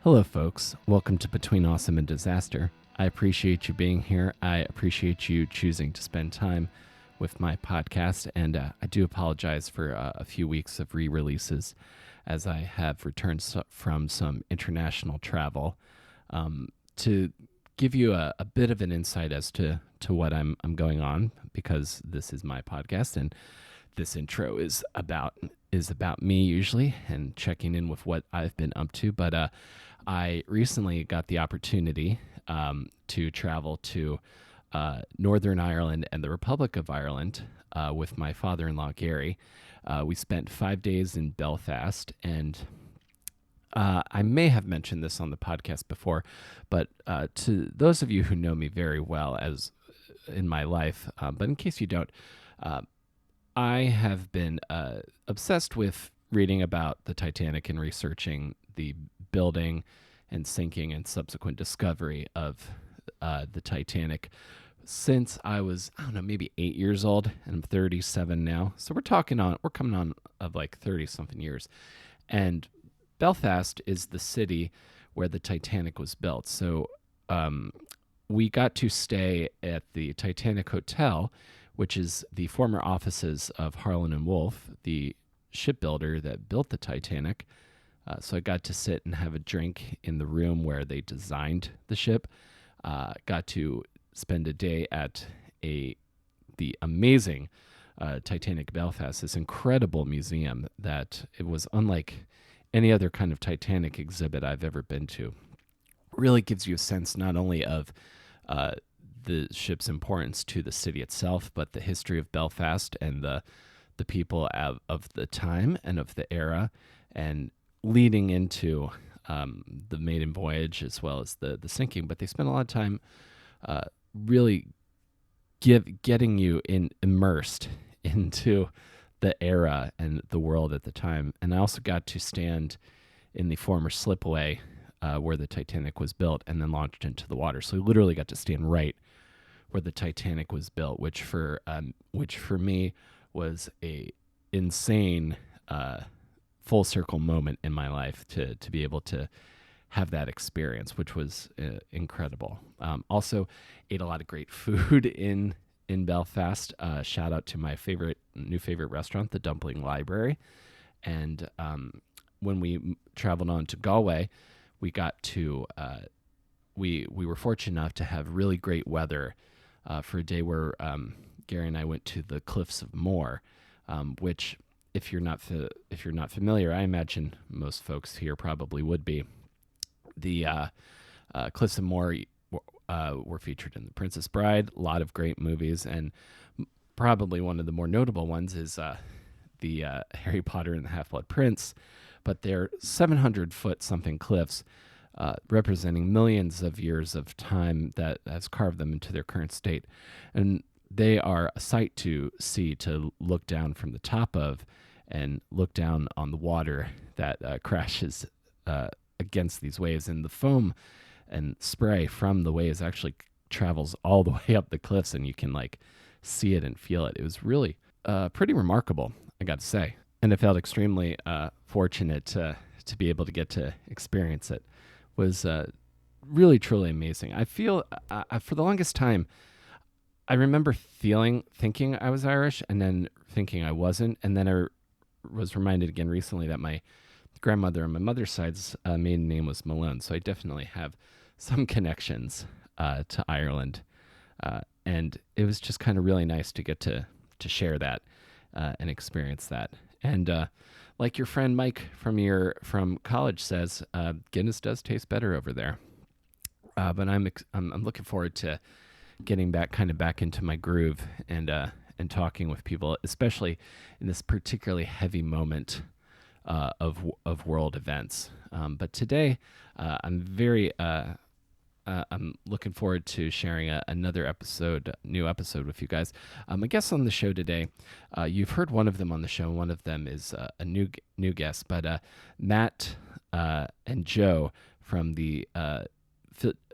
Hello, folks. Welcome to Between Awesome and Disaster. I appreciate you being here. I appreciate you choosing to spend time with my podcast, and I do apologize for a few weeks of re-releases as I have returned from some international travel. To give you a bit of an insight as to what I'm going on, because this is my podcast and this intro is about me usually and checking in with what I've been up to. But I recently got the opportunity to travel to Northern Ireland and the Republic of Ireland with my father-in-law, Gary. We spent 5 days in Belfast, and I may have mentioned this on the podcast before, but to those of you who know me very well as in my life, but in case you don't, I have been obsessed with reading about the Titanic and researching the building and sinking and subsequent discovery of the Titanic since I was, maybe 8 years old, and I'm 37 now. So we're coming on of like 30 something years. And Belfast is the city where the Titanic was built. So we got to stay at the Titanic Hotel, which is the former offices of Harland and Wolff, the shipbuilder that built the Titanic. So I got to sit and have a drink in the room where they designed the ship. Got to spend a day at the amazing Titanic Belfast, this incredible museum that it was unlike any other kind of Titanic exhibit I've ever been to. Really gives you a sense not only of the ship's importance to the city itself, but the history of Belfast and the people of the time and of the era, and leading into the maiden voyage as well as the sinking. But they spent a lot of time really getting you immersed into the era and the world at the time. And I also got to stand in the former slipway where the Titanic was built and then launched into the water. So I literally got to stand right where the Titanic was built, which for me was a insane full circle moment in my life to be able to have that experience, which was incredible. Also ate a lot of great food in Belfast. Shout out to my new favorite restaurant, the Dumpling Library. And when we traveled on to Galway, we got to we were fortunate enough to have really great weather for a day where Gary and I went to the Cliffs of Moher, which if you're not familiar, I imagine most folks here probably would be. The Cliffs of Moher were featured in The Princess Bride, a lot of great movies, and probably one of the more notable ones is the Harry Potter and the Half-Blood Prince. But they're 700-foot something cliffs representing millions of years of time that has carved them into their current state. And they are a sight to see, to look down from the top of and look down on the water that crashes against these waves. And the foam and spray from the waves actually travels all the way up the cliffs, and you can see it and feel it. It was really pretty remarkable, I got to say. And I felt extremely fortunate to be able to get to experience it. It was really, truly amazing. I feel for the longest time, I remember thinking I was Irish and then thinking I wasn't. And then I was reminded again recently that my grandmother on my mother's side's maiden name was Malone. So I definitely have some connections to Ireland. And it was just kind of really nice to get to share that and experience that. And like your friend Mike from college says, Guinness does taste better over there. But I'm looking forward to getting back into my groove and talking with people, especially in this particularly heavy moment of world events. But today, I'm looking forward to sharing another new episode with you guys. I guess on the show today, you've heard one of them on the show. One of them is a new guest, but Matt and Joe from the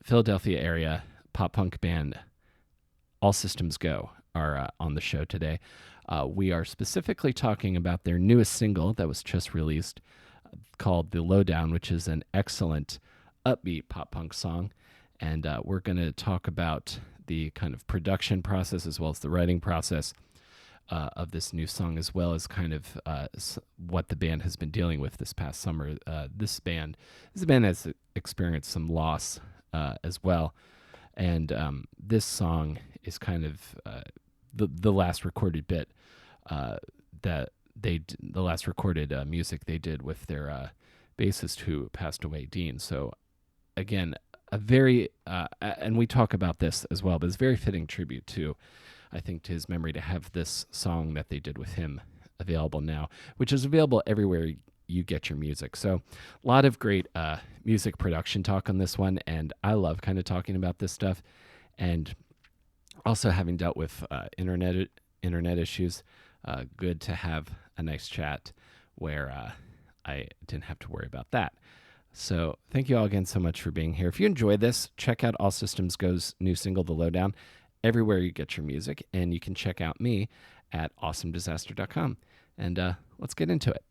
Philadelphia area pop punk band All Systems Go are on the show today. We are specifically talking about their newest single that was just released called The Lowdown, which is an excellent upbeat pop punk song. And we're going to talk about the kind of production process as well as the writing process of this new song, as well as kind of what the band has been dealing with this past summer. This band has experienced some loss as well, and this song is kind of the last recorded bit that the last recorded music they did with their bassist who passed away, Dean. So again, a very and we talk about this as well, but it's a very fitting tribute to, I think, to his memory to have this song that they did with him available now, which is available everywhere you get your music. So a lot of great music production talk on this one, and I love kind of talking about this stuff. And also having dealt with internet issues, good to have a nice chat where I didn't have to worry about that. So thank you all again so much for being here. If you enjoyed this, check out All Systems Go's new single, The Lowdown, everywhere you get your music. And you can check out me at awesomedisaster.com. And let's get into it.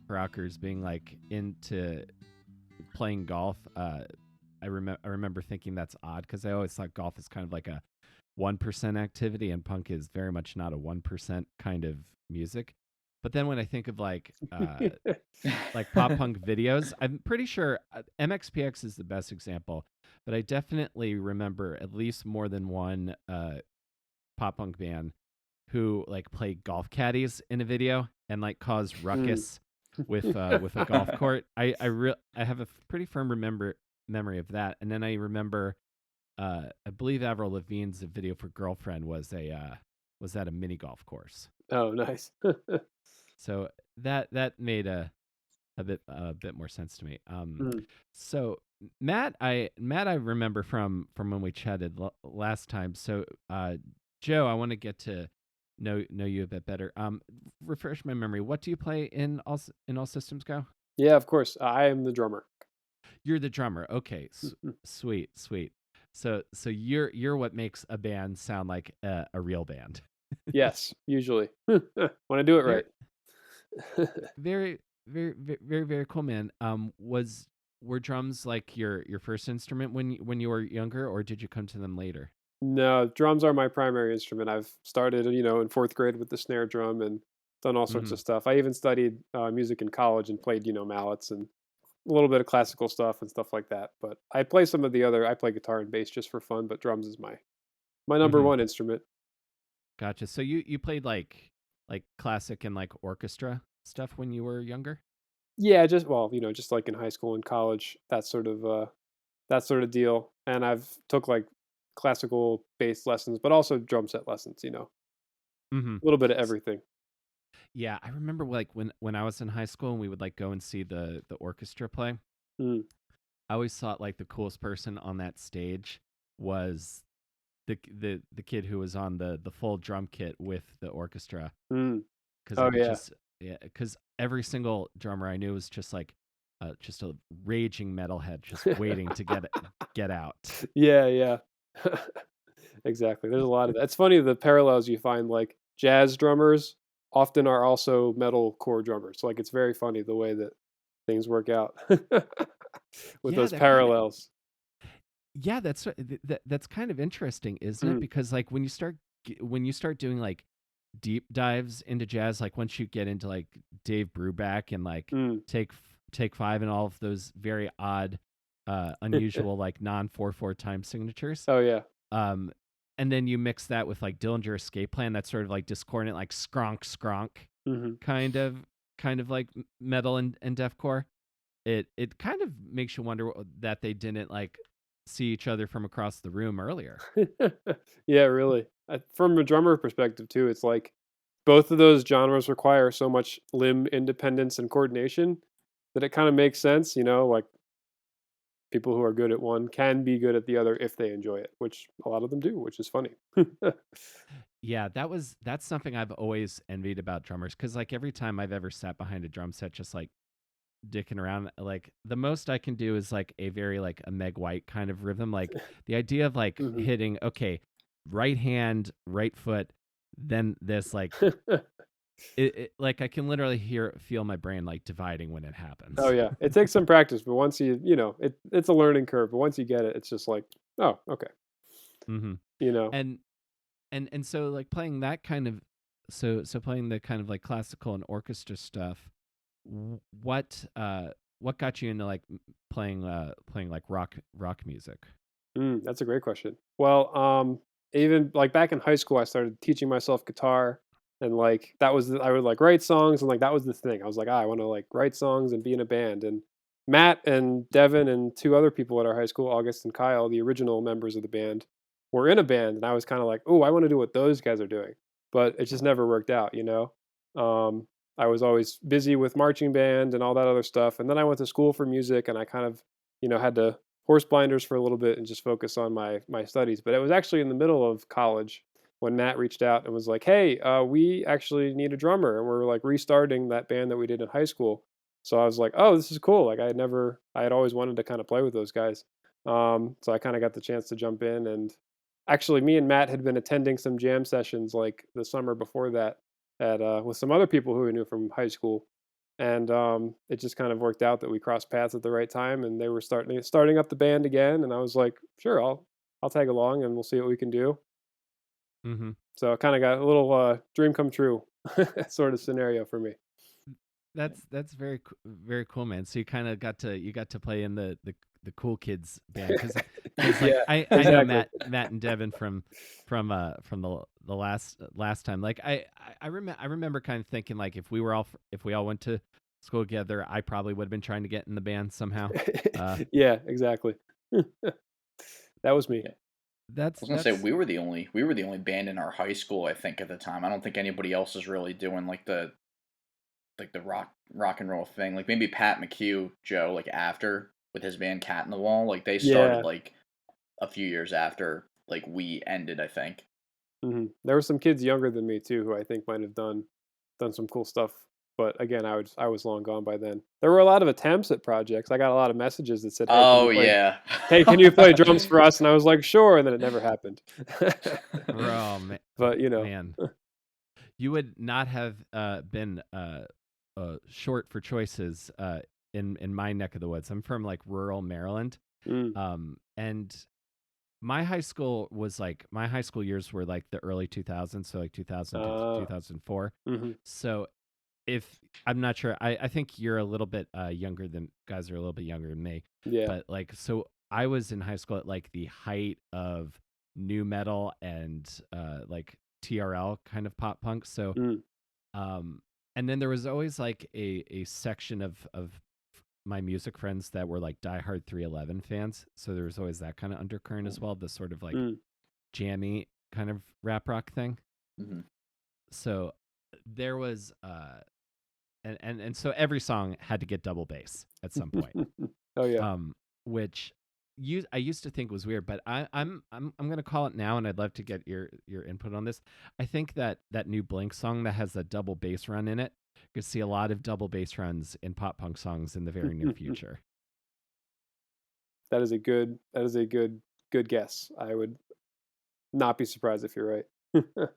Rockers being like into playing golf. I remember thinking that's odd because I always thought golf is kind of like a 1% activity, and punk is very much not a 1% kind of music. But then when I think of like pop punk videos, I'm pretty sure MXPX is the best example, but I definitely remember at least more than one pop punk band who like play golf caddies in a video and like cause ruckus with a golf court. I have a pretty firm memory of that, and then I remember I believe Avril Lavigne's video for "Girlfriend" was at a mini golf course. Oh, nice. So that made a bit more sense to me. So Matt, I remember from when we chatted last time. So Joe, I want to get to know you a bit better. Refresh my memory. What do you play in All Systems Go? Yeah, of course. I am the drummer. You're the drummer. Okay, sweet. So you're what makes a band sound like a real band. Yes, usually when I do it Very, right. very, very, very, very cool, man. Were drums like your first instrument when you were younger, or did you come to them later? No, drums are my primary instrument. I've started, in fourth grade with the snare drum and done all sorts Mm-hmm. of stuff. I even studied music in college and played, mallets and a little bit of classical stuff and stuff like that. But I play some of the other. I play guitar and bass just for fun, but drums is my number Mm-hmm. one instrument. Gotcha. So you played like classic and like orchestra stuff when you were younger? Yeah, just like in high school and college, that sort of deal. And I've took like classical bass lessons, but also drum set lessons. Mm-hmm. A little bit of everything. Yeah, I remember like when I was in high school and we would like go and see the orchestra play. Mm. I always thought like the coolest person on that stage was the kid who was on the full drum kit with the orchestra, Mm. because I Oh could yeah. just, yeah, because every single drummer I knew was just a raging metalhead just waiting to get out. Yeah, yeah. Exactly. There's a lot of that. It's funny the parallels you find, like jazz drummers often are also metal core drummers. Like it's very funny the way that things work out with Yeah, those that kind of parallels. yeah, that's kind of interesting, isn't it? Mm. Because like when you start doing like deep dives into jazz, like once you get into like Dave Brubeck and like Mm. take five and all of those very odd, unusual like non 4/4 time signatures, Oh yeah. um, and then you mix that with like Dillinger Escape Plan, that's sort of like discordant, like skronk Hmm. kind of like metal and deathcore. It kind of makes you wonder that they didn't like see each other from across the room earlier. Yeah, really. From a drummer perspective too, it's like both of those genres require so much limb independence and coordination that it kind of makes sense, like people who are good at one can be good at the other if they enjoy it, which a lot of them do, which is funny. Yeah, that's something I've always envied about drummers, because like every time I've ever sat behind a drum set just like dicking around, like the most I can do is like a very like a Meg White kind of rhythm, like the idea of like Hmm. hitting, okay, right hand, right foot, then this like like I can literally feel my brain like dividing when it Oh, happens. yeah. It takes some practice, but once it's a learning curve, but once you get it, it's just like, "Oh, okay." Hmm. You know? And and so like playing that kind of so playing the kind of like classical and orchestra stuff. What got you into like playing like rock music? That's a great question. Well, even like back in high school, I started teaching myself guitar, and like I would like write songs, and like that was the thing. I was like, I want to like write songs and be in a band. And Matt and Devin and two other people at our high school, August and Kyle, the original members of the band, were in a band, and I was kind of like, oh, I want to do what those guys are doing, but it just never worked out, you know. I was always busy with marching band and all that other stuff, and then I went to school for music, and I kind of had to horse blinders for a little bit and just focus on my studies. But it was actually in the middle of college when Matt reached out and was like, "Hey, we actually need a drummer, and we're like restarting that band that we did in high school." So I was like, "Oh, this is cool!" Like I had always wanted to kind of play with those guys. So I kind of got the chance to jump in, and actually, me and Matt had been attending some jam sessions like the summer before that at with some other people who we knew from high school, and it just kind of worked out that we crossed paths at the right time, and they were starting up the band again, and I was like, sure, I'll tag along, and we'll see what we can do. Hmm. So it kind of got a little dream come true sort of scenario for me. That's very cool, man. So you got to play in the cool kids band because like Yeah, I know exactly. Matt and Devin from the last time. Like I remember kind of thinking like if we all went to school together, I probably would have been trying to get in the band somehow. Uh, Yeah, exactly. That was me. Yeah. I that's was gonna say that's we were the only band in our high school, I think, at the time. I don't think anybody else is really doing like the rock and roll thing. Like maybe Pat McHugh, Joe, like after with his band Cat in the Wall. Like they started Yeah. like a few years after like we ended, I think. There were some kids younger than me too who I think might have done some cool stuff. But again, I was long gone by then. There were a lot of attempts at projects. I got a lot of messages that said, Oh yeah. Hey, can you play drums for us?" And I was like, "Sure," and then it never happened. bro, But, man. You would not have been short for choices in my neck of the woods. I'm from like rural Maryland, mm, and my high school years were like the early 2000s, so like 2000 to uh, 2004. mhm, So if I'm not sure, I think you're a little bit younger than guys are a little bit younger than me, yeah, but like so I was in high school at like the height of new metal and like TRL kind of pop punk. So mm, um, and then there was always like a section of my music friends that were like diehard 311 fans. So there was always that kind of undercurrent as well, the sort of like mm. jammy kind of rap rock thing. Mhm. So there was and so every song had to get double bass at some point. Oh, yeah. Which I used to think was weird, but I'm gonna call it now, and I'd love to get your input on this. I think that new Blink song that has a double bass run in it, you could see a lot of double bass runs in pop punk songs in the very near future. That is a good guess. I would not be surprised if you're right.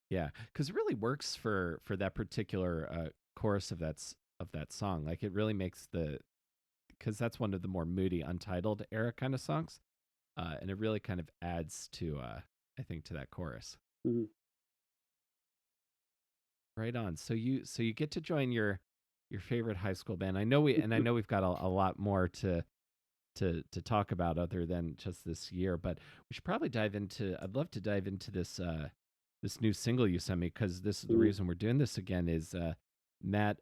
Yeah, because it really works for that particular chorus of that song. Like it really makes the because that's one of the more moody, untitled era kind of songs, and it really kind of adds to I think to that chorus. Mhm. Right on. So you get to join your favorite high school band. I know we've got a lot more to talk about other than just this year, but we should probably dive into. I'd love to dive into this new single you sent me because this is the Mm. reason we're doing this again. Is Matt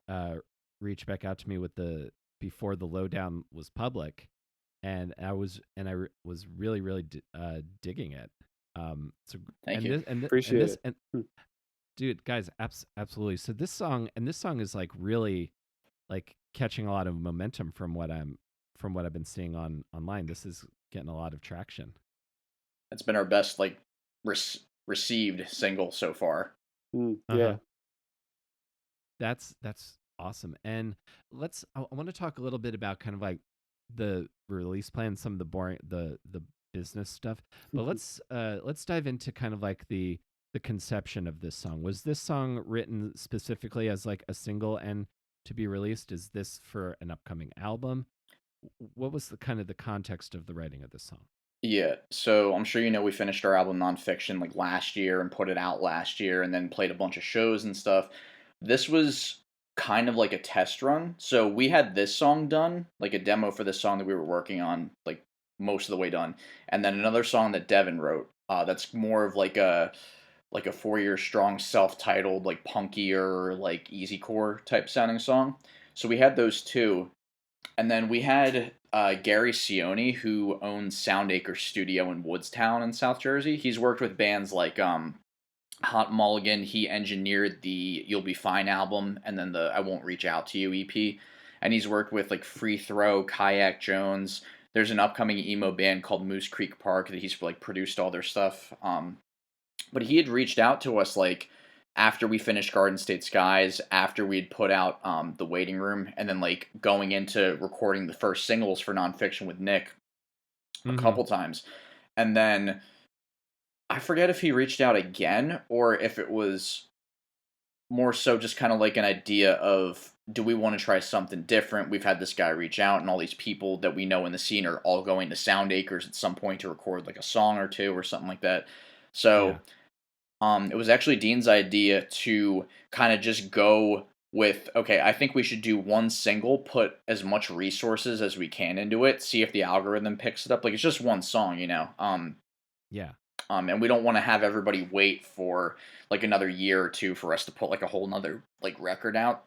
reached back out to me with the before the lowdown was public, and was really digging it. So Thank and you. Appreciate it. and Mm. dude, guys, absolutely. So this song is like really like catching a lot of momentum from what I've been seeing online. This is getting a lot of traction. That's been our best like received single so far. Uh Yeah. huh. That's awesome. And I want to talk a little bit about kind of like the release plan, some of the boring the business stuff. But let's dive into kind of like the conception of this song? Was this song written specifically as like a single and to be released? Is this for an upcoming album? What was the kind of the context of the writing of this song? Yeah, so I'm sure you know we finished our album Nonfiction like last year and put it out last year and then played a bunch of shows and stuff. This was kind of like a test run. So we had this song done, like a demo for this song that we were working on, like most of the way done. And then another song that Devin wrote, that's more of like a 4 year strong self-titled, like punkier, like easycore type sounding song. So we had those two. And then we had Gary Cioni, who owns Soundacre Studio in Woodstown in South Jersey. He's worked with bands like Hot Mulligan. He engineered the You'll Be Fine album and then the I Won't Reach Out to You EP. And he's worked with like Free Throw, Kayak Jones. There's an upcoming emo band called Moose Creek Park that he's like produced all their stuff. But he had reached out to us like after we finished Garden State Skies, after we'd put out The Waiting Room, and then like going into recording the first singles for Nonfiction with Nick a Mm-hmm. couple times. And then I forget if he reached out again or if it was more so just kind of like an idea of do we want to try something different? We've had this guy reach out, and all these people that we know in the scene are all going to Sound Acres at some point to record like a song or two or something like that. Yeah. So it was actually Dean's idea to kind of just go with, okay, I think we should do one single, put as much resources as we can into it, see if the algorithm picks it up. Like it's just one song, you know. Yeah. And we don't want to have everybody wait for like another year or two for us to put like a whole nother like record out.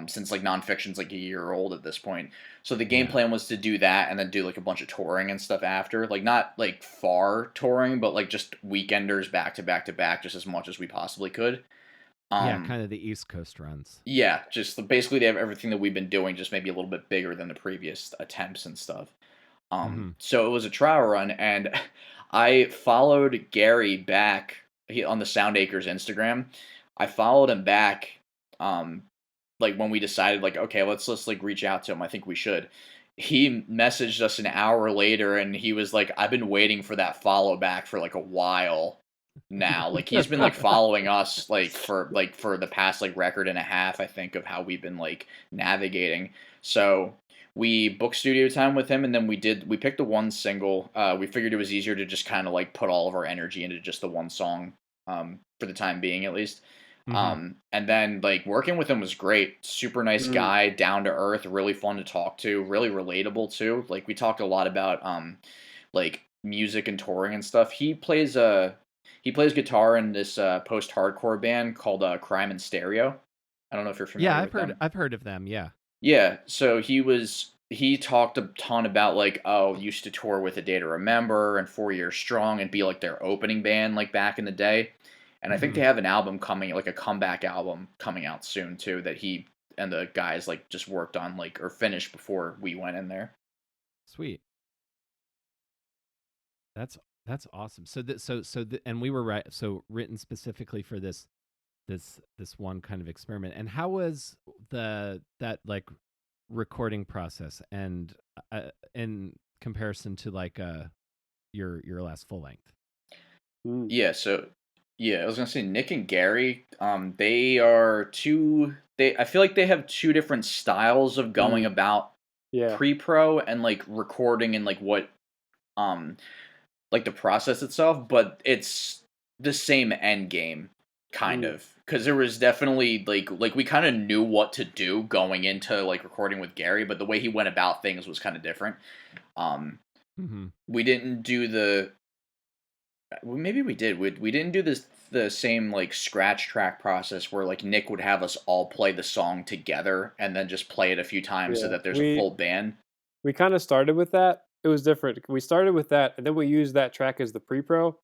Since like Nonfiction's like a year old at this point. So the game Yeah. plan was to do that and then do like a bunch of touring and stuff after. Like not like far touring, but like just weekenders back to back to back, just as much as we possibly could. Yeah, Um kind of the East Coast runs. yeah, just basically they have everything that we've been doing, just maybe a little bit bigger than the previous attempts and stuff. Mm-hmm. So it was a trial run, and I followed Gary back on the Soundacres Instagram. I followed him back, um, like when we decided, like, okay, let's like reach out to him. I think we should. He messaged us an hour later, and he was like, "I've been waiting for that follow back for like a while now. Like he's been like following us like for the past like record and a half, I think, of how we've been like navigating. So we booked studio time with him, and then we picked the one single. We figured it was easier to just kind of like put all of our energy into just the one song, for the time being at least. Mm-hmm. And then like working with him was great. Super nice Mm. guy, down to earth, really fun to talk to, really relatable too. Like we talked a lot about like music and touring and stuff. He plays guitar in this post hardcore band called Crime and Stereo. I don't know if you're Yeah, familiar with them. I've heard of them. Yeah. Yeah, so he talked a ton about like, oh, used to tour with A Day to Remember and 4 Years Strong and be like their opening band like back in the day. And I think Mm-hmm. they have an album coming, like a comeback album coming out soon too, that he and the guys like just worked on like or finished before we went in there. Sweet. That's that's awesome. And we were right. So written specifically for this one kind of experiment. And how was that like recording process and in comparison to like your last full length? Mm. Yeah, so yeah, I was gonna say Nick and Gary, they are two. They I feel like they have two different styles of going Mm. about Yeah. pre-pro and like recording and like what um like the process itself, but it's the same end game kind Mm. of because there was definitely like we kind of knew what to do going into like recording with Gary, but the way he went about things was kind of different. Um, Mm-hmm. we didn't do well, maybe we did. We didn't do the same like scratch track process where like Nick would have us all play the song together and then just play it a few times so Yeah. that there's a We full band. we kind of started with that. It was different. We started with that, and then we used that track as the pre-pro,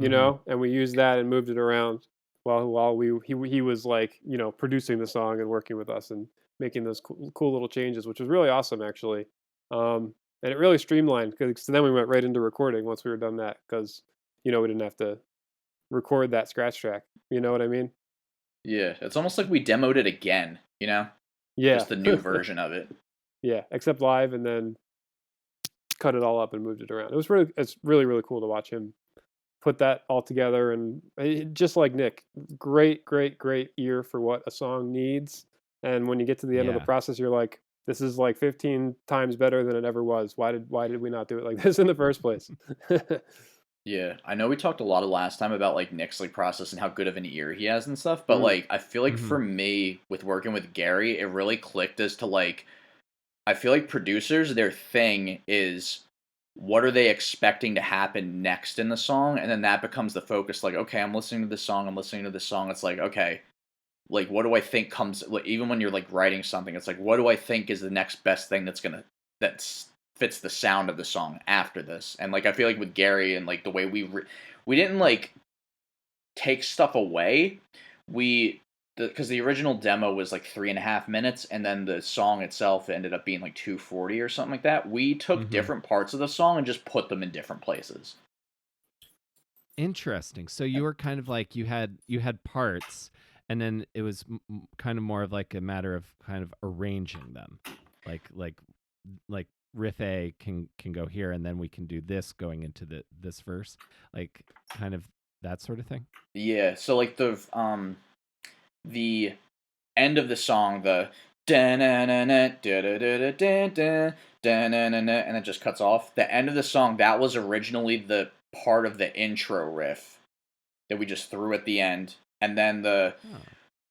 Mm-hmm. and we used that and moved it around while he was like, producing the song and working with us and making those cool little changes, which was really awesome actually. And it really streamlined because so then we went right into recording once we were done that because we didn't have to record that scratch track. You know what I mean? Yeah, it's almost like we demoed it again, you know? Yeah. Just the new version of it. Yeah, except live and then cut it all up and moved it around. It's really really cool to watch him put that all together, and just like Nick, great, great, great ear for what a song needs. And when you get to the end of the Yeah. process, you're like, this is like 15 times better than it ever was. Why did we not do it like this in the first place? Yeah, I know we talked a lot of last time about like Nick's like process and how good of an ear he has and stuff, but Mm, like I feel like Hmm. for me with working with Gary, it really clicked as to like I feel like producers, their thing is what are they expecting to happen next in the song, and then that becomes the focus. Like, okay, I'm listening to this song, I'm listening to this song. It's like, okay, like what do I think comes? Like, even when you're like writing something, it's like, what do I think is the next best thing that's fits the sound of the song after this? And like, I feel like with Gary and like the way we didn't like take stuff away. We because the original demo was like 3.5 minutes, and then the song itself ended up being like 2:40 or something like that. We took Hmm. different parts of the song and just put them in different places. Interesting. So you were kind of like you had parts, and then it was kind of more of like a matter of kind of arranging them, like like riff A can go here, and then we can do this going into this verse, like kind of that sort of thing. Yeah, so like the end of the song, the da-na-na-na, da-da-da-da-da-da, da-na-na-na, and it just cuts off. The end of the song, that was originally the part of the intro riff that we just threw at the end. And then Oh,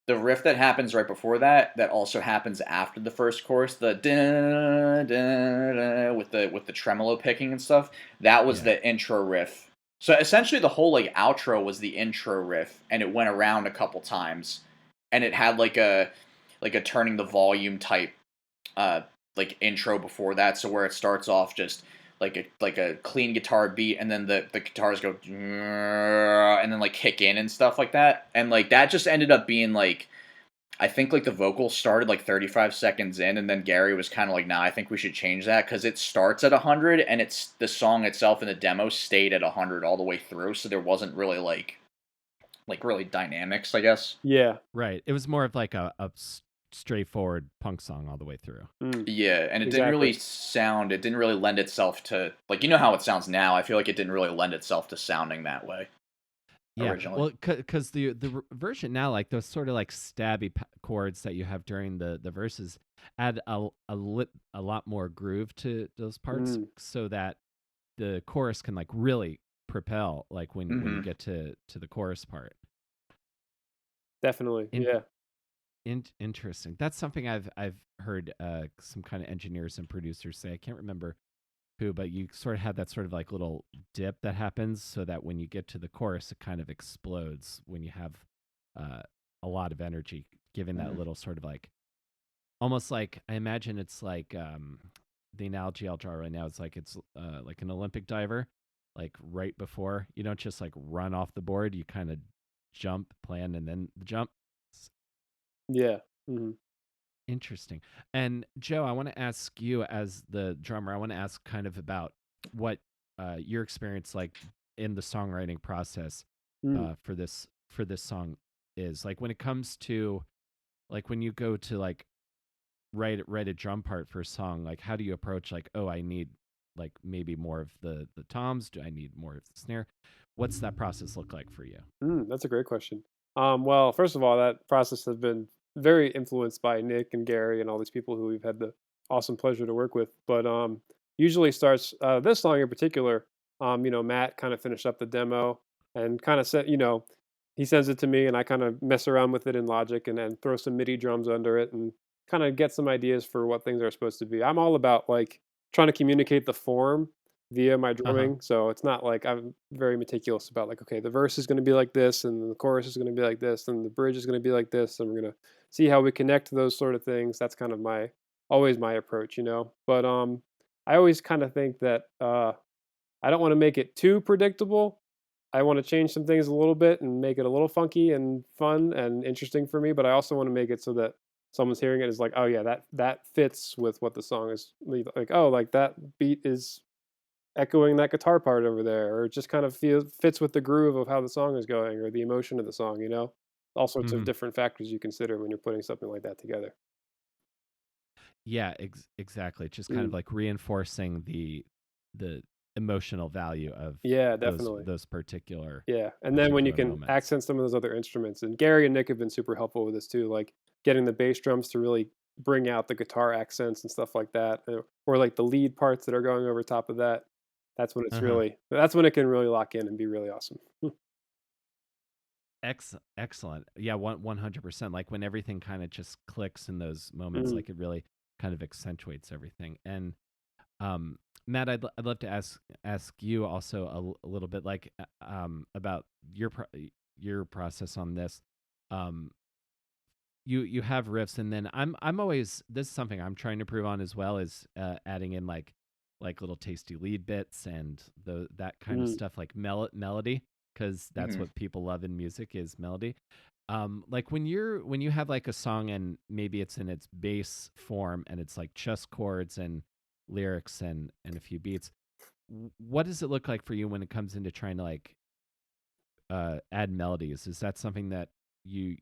the riff that happens right before that, that also happens after the first chorus, the da, da, da, with the tremolo picking and stuff, that was yeah. the intro riff. So essentially the whole like outro was the intro riff, and it went around a couple times, and it had like a turning the volume type uh like intro before that, so where it starts off just like a clean guitar beat, and then the guitars go and then like kick in and stuff like that, and like that just ended up being like I think like the vocals started like 35 seconds in, and then Gary was kind of like, nah, I think we should change that because it starts at 100, and it's the song itself in the demo stayed at 100 all the way through, so there wasn't really like really dynamics, I guess. yeah. Right. It was more of like a straightforward punk song all the way through. Mm, Yeah, and exactly. it didn't really lend itself to like you know how it sounds now. I feel like it didn't really lend itself to sounding that way Yeah, originally. well, because version now, like those sort of like stabby chords that you have during the verses, add a lot more groove to those parts, Mm, so that the chorus can like really propel, like when you Mhm. get to the chorus part. definitely. In, Yeah. interesting. That's something I've heard some kind of engineers and producers say. I can't remember who, but you sort of have that sort of like little dip that happens, so that when you get to the chorus, it kind of explodes when you have uh, a lot of energy, giving that Mhm. little sort of like almost like I imagine it's like the analogy I'll draw right now is like it's like an Olympic diver, like right before you don't just like run off the board, you kind of jump, plan, and then the jump. It's Yeah. Mhm. interesting. And Joe, I want to ask you as the drummer, I want to ask kind of about what your experience like in the songwriting process Mm. for this song is like when it comes to like when you go to like write a drum part for a song, like how do you approach like, oh, I need like maybe more of the toms, do I need more of the snare? What's that process look like for you? That's a great question. Well, first of all, that process has been very influenced by Nick and Gary and all these people who we've had the awesome pleasure to work with. But usually starts this song in particular. Matt kind of finished up the demo and kind of said, he sends it to me, and I kind of mess around with it in Logic and then throw some MIDI drums under it and kind of get some ideas for what things are supposed to be. I'm all about like trying to communicate the form via my Uh-huh. drumming. So it's not like I'm very meticulous about like, okay, the verse is going to be like this, and the chorus is going to be like this, and the bridge is going to be like this, and we're going to see how we connect those sort of things. That's kind of my always my approach. But I always kind of think that I don't want to make it too predictable. I want to change some things a little bit and make it a little funky and fun and interesting for me, but I also want to make it so that someone's hearing it is like, oh yeah, that fits with what the song is like. Oh, like that beat is echoing that guitar part over there, or it just kind of fits with the groove of how the song is going or the emotion of the song. All sorts of Hmm. different factors you consider when you're putting something like that together. Yeah, exactly. Just kind of Mm, like reinforcing the emotional value of Yeah, those definitely. those particular Yeah, and then when you can moments. accent some of those other instruments, and Gary and Nick have been super helpful with this too, like getting the bass drums to really bring out the guitar accents and stuff like that, or like the lead parts that are going over top of that. Uh-huh. That's when it can really lock in and be really awesome. Excellent. Yeah, 100%. Like when everything kind of just clicks in those moments, Mm, like it really kind of accentuates everything. And um, Matt, I'd love to ask you also a little bit like about your process on this. Um, you have riffs, and then I'm always, this is something I'm trying to prove on as well, is adding in like little tasty lead bits and that kind of mm, stuff, like melody, because that's Hmm. what people love in music is melody. Like when you have like a song and maybe it's in its bass form and it's like just chords and lyrics and a few beats, what does it look like for you when it comes into trying to like add melodies? Is that something that you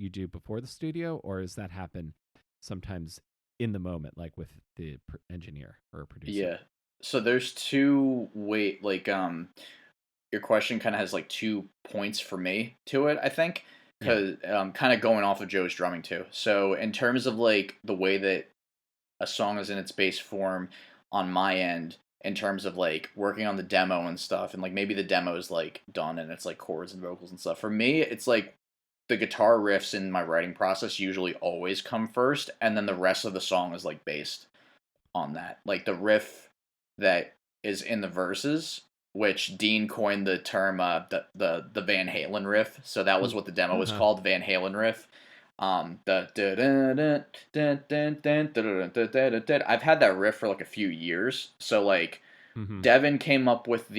do before the studio, or does that happen sometimes in the moment, like with the engineer or producer? Yeah. So there's two way like your question kind of has like 2 points for me to it, I think, Yeah, because kind of going off of Joe's drumming too. So in terms of like the way that a song is in its base form on my end, in terms of like working on the demo and stuff, and like maybe the demo is like done and it's like chords and vocals and stuff. For me, it's like the guitar riffs in my writing process usually always come first, and then the rest of the song is like based on that. Like the riff that is in the verses, which Dean coined the term the Van Halen riff. So that was mm. what the demo was uh-huh. called, Van Halen riff. The I've had that riff for like a few years. So like Mm-hmm. Devin came up with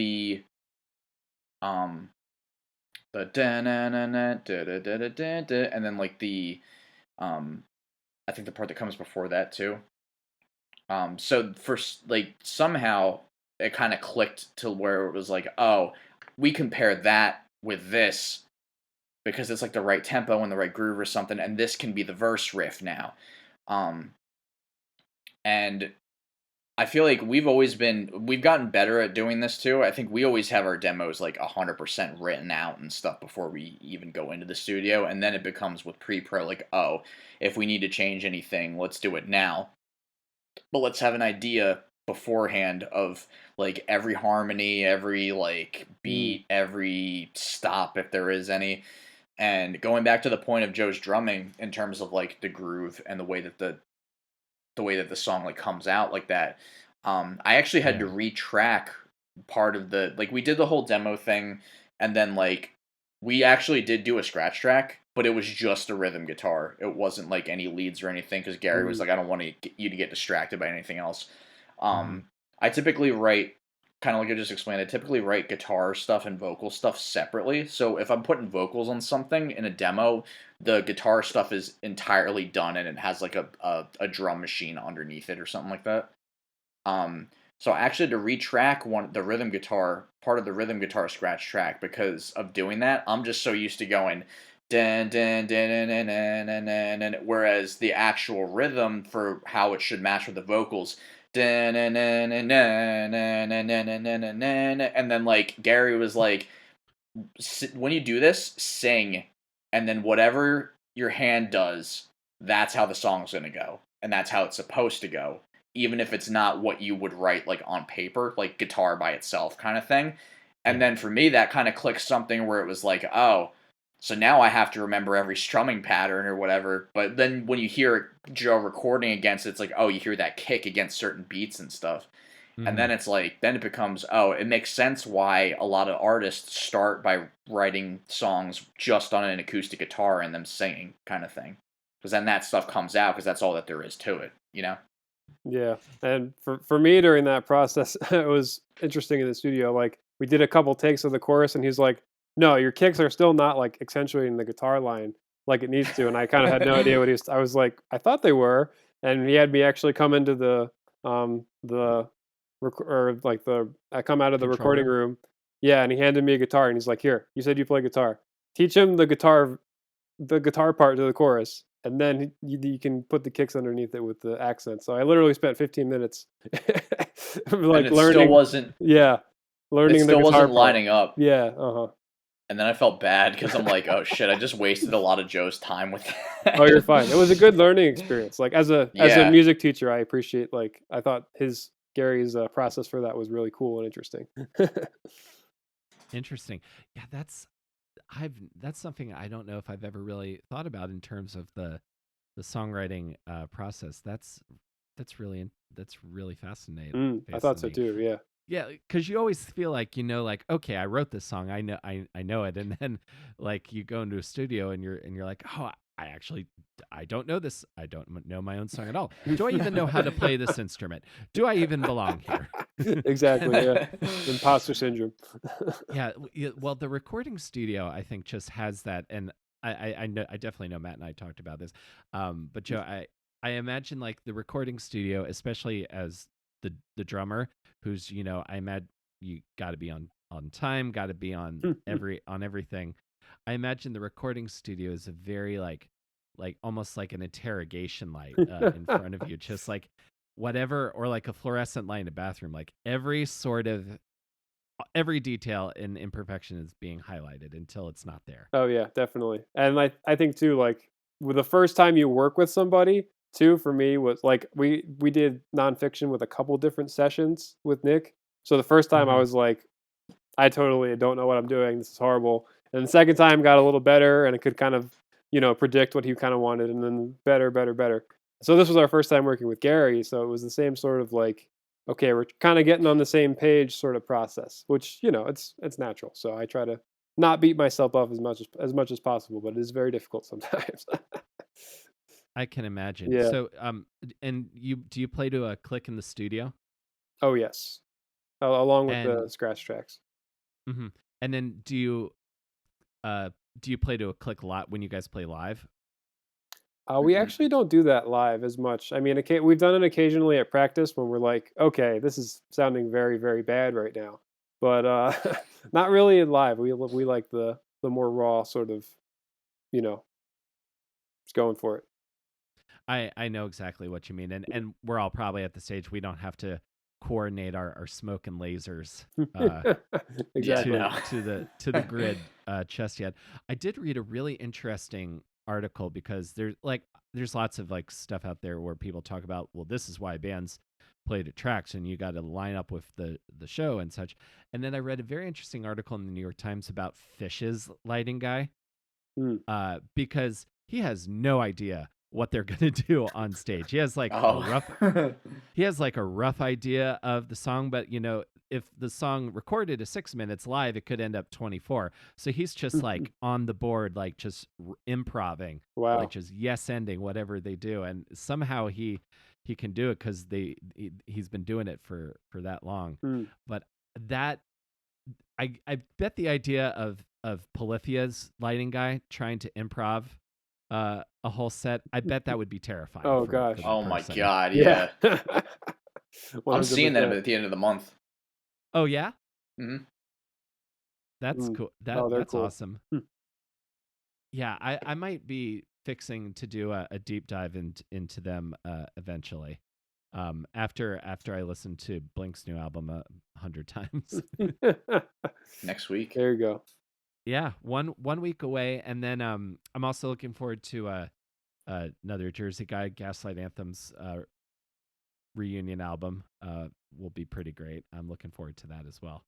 um the and then like the um I think the part that comes before that too. So for like somehow it kind of clicked to where it was like, oh, we compare that with this because it's like the right tempo and the right groove or something, and this can be the verse riff now. Um, and I feel like we've gotten better at doing this too. I think we always have our demos like 100% written out and stuff before we even go into the studio, and then it becomes with pre-pro like, oh, if we need to change anything, let's do it now, but let's have an idea beforehand of like every harmony, every like Mm. beat, every stop if there is any. And going back to the point of Joe's drumming in terms of like the groove and the way that the song like comes out like that. I actually had to Yeah. retrack part of the like we did the whole demo thing, and then like we actually did do a scratch track, but it was just a rhythm guitar. It wasn't like any leads or anything because Gary was Mm. like, I don't want you to get distracted by anything else. Mm-hmm. I typically write kind of like I just explained. I typically write guitar stuff and vocal stuff separately. So if I'm putting vocals on something in a demo, the guitar stuff is entirely done and it has like a drum machine underneath it or something like that. Um, so I actually had to retrack one the rhythm guitar part of the rhythm guitar scratch track because of doing that. I'm just so used to going dun dun dun dun dun dun dun, dun, whereas the actual rhythm for how it should match with the vocals dun dun dun dun dun dun dun dun dun dun dun, dun, and then like Gary was like when you do this, sing, and then whatever your hand does, that's how the song's gonna go, and that's how it's supposed to go, even if it's not what you would write like on paper, like guitar by itself, kind of thing. And Yeah. then for me, that kind of clicked something where it was like, oh, so now I have to remember every strumming pattern or whatever. But then when you hear Joe recording against it, it's like, oh, you hear that kick against certain beats and stuff. And Mm-hmm. then it's like, then it becomes, oh, it makes sense why a lot of artists start by writing songs just on an acoustic guitar and them singing kind of thing. Because then that stuff comes out because that's all that there is to it, you know? Yeah, and for me during that process, it was interesting in the studio. Like we did a couple takes of the chorus, and he's like, "No, your kicks are still not like accentuating the guitar line like it needs to." And I kind of had no idea what he was. I was like, "I thought they were," and he had me actually come into the or like the I come out of the Control recording room. room. Yeah, and he handed me a guitar, and he's like, "Here, you said you play guitar. Teach him the guitar part to the chorus." and then you can put the kicks underneath it with the accent. So I literally spent 15 minutes And like it still learning, wasn't yeah, it learning the still guitar wasn't part. lining up. Yeah, uh-huh. And then I felt bad because I'm like, oh shit, I just wasted a lot of Joe's time with Oh, you're that. fine. It was a good learning experience. Like as a Yeah. music teacher, I appreciate like I thought Gary's process for that was really cool and interesting. Interesting. Yeah, that's something I don't know if I've ever really thought about in terms of the songwriting process. That's really I thought so fascinating. too. Yeah. Yeah, because you always feel like like, okay, I wrote this song, I know it, and then like you go into a studio and you're like, oh, I don't know this, I don't know my own song at all. Do I even know how to play this instrument? Do I even belong here? Exactly. Yeah. Imposter syndrome. Yeah, well, the recording studio, I think, just has that, and I know, I definitely know Matt and I talked about this, but Joe, I imagine like the recording studio, especially as the drummer, who's I imagine you got to be on time, got to be on everything. I imagine the recording studio is a very like almost like an interrogation light in front of you, just like whatever, or like a fluorescent light in a bathroom, like every detail and imperfection is being highlighted until it's not there. Oh yeah, definitely. And I think too, like with the first time you work with somebody too, for me was like we did nonfiction with a couple different sessions with Nick. So the first time I Hmm. was like, I totally don't know what I'm doing. This is horrible. And the second time got a little better, and I could kind of, predict what he kind of wanted, and then better, better, better. So this was our first time working with Gary, so it was the same sort of like, okay, we're kind of getting on the same page sort of process, which it's natural. So I try to not beat myself up as much as possible, but it is very difficult sometimes. I can imagine. Yeah. So, and do you play to a click in the studio? Oh yes. Along with And the scratch tracks. mhm. And then uh do you play to a click lot when you guys play live? We actually don't do that live as much. I mean, we've done it occasionally at practice when we're like, okay, this is sounding very, very bad right now, but not really in live. We like the more raw sort of, you know, just going for it. I know exactly what you mean, and we're all probably at the stage we don't have to coordinate our smoke and lasers Yeah, Exactly. no. to the grid just yet. I did read a really interesting article because there's lots of like stuff out there where people talk about, well, this is why bands play to tracks and you got to line up with the show and such. And then I read a very interesting article in the New York Times about Fish's lighting guy, Mm. because he has no idea what they're gonna do on stage. Oh. He has like a rough idea of the song, but if the song recorded is 6 minutes live, it could end up 24. So he's just like on the board, like just improving, like Wow. just yes ending whatever they do, and somehow he can do it because he's been doing it for that long. Mm. But that I bet the idea of Polyphia's lighting guy trying to improv a whole set, I bet that would be terrifying Oh for gosh. the Oh my person. god, Yeah. yeah. I'm seeing that 100%. at the end of the month. Oh yeah, Mhm. that's Mm. cool. Oh, they're That's cool. awesome. Yeah, I might be fixing to do a deep dive into them eventually. After I listen to Blink's new album 100 times. Next week. There you go. Yeah, one week away, and then I'm also looking forward to another Jersey guy, Gaslight Anthem's reunion album. Will be pretty great. I'm looking forward to that as well.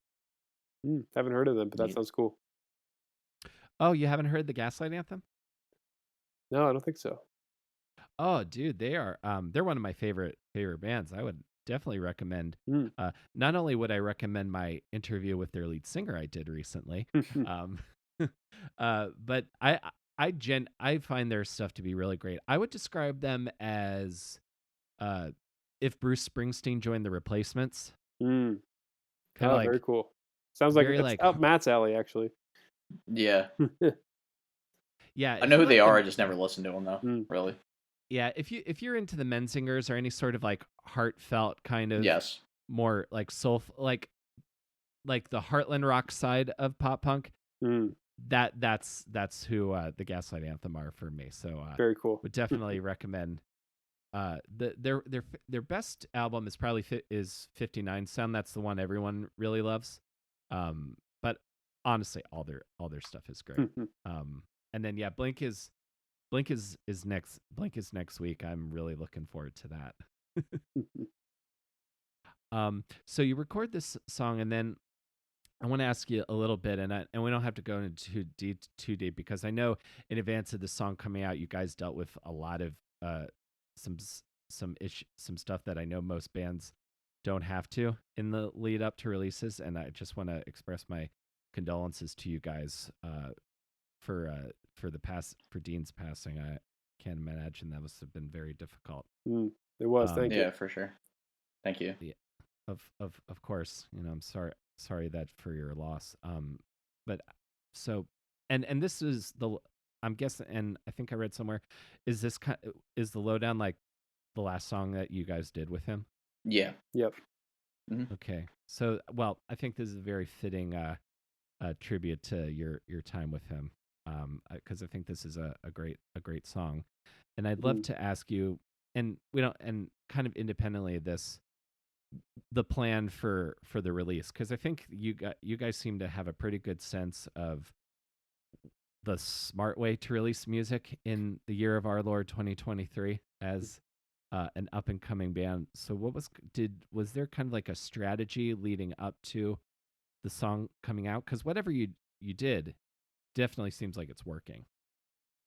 Haven't heard of them, but that Neat. sounds cool. Oh, you haven't heard the Gaslight Anthem? No, I don't think so. Oh, dude, they're one of my favorite bands. I would definitely recommend. Mm. Not only would I recommend my interview with their lead singer I did recently, um, but I find their stuff to be really great. I would describe them as if Bruce Springsteen joined the Replacements, Mm. kind of Oh, very like cool. Sounds like very it's like up Matt's alley, actually. Yeah. yeah. I If know you who they like are, the I just never listened to them though. Mm. Really. Yeah, if you're into the Menzingers or any sort of like heartfelt kind of Yes. more like soul, like the Heartland rock side of pop punk, Mm. that's who the Gaslight Anthem are for me. So Very cool. would definitely recommend. Their best album is probably is 59 Sound. That's the one everyone really loves. But honestly, all their stuff is great. And then yeah, Blink is next week. I'm really looking forward to that. So you record this song, and then I want to ask you a little bit, and we don't have to go into too deep because I know in advance of the song coming out, you guys dealt with a lot of some some stuff that I know most bands don't have to in the lead up to releases, and I just want to express my condolences to you guys for Dean's passing. I can't imagine that must have been very difficult. It was. Thank you. Yeah, for sure. Thank you. Yeah, of course. I'm sorry that for your loss. But so and this is I'm guessing, and I think I read somewhere, is the Lowdown like the last song that you guys did with him? Yeah. Yep. Mm-hmm. Okay. So, well, I think this is a very fitting tribute to your time with him, because I think this is a great song, and I'd love to ask you, and kind of independently of this, the plan for the release, because I think you guys seem to have a pretty good sense of the smart way to release music in the year of our Lord 2023 as an up and coming band. So was there kind of like a strategy leading up to the song coming out? Because whatever you did definitely seems like it's working.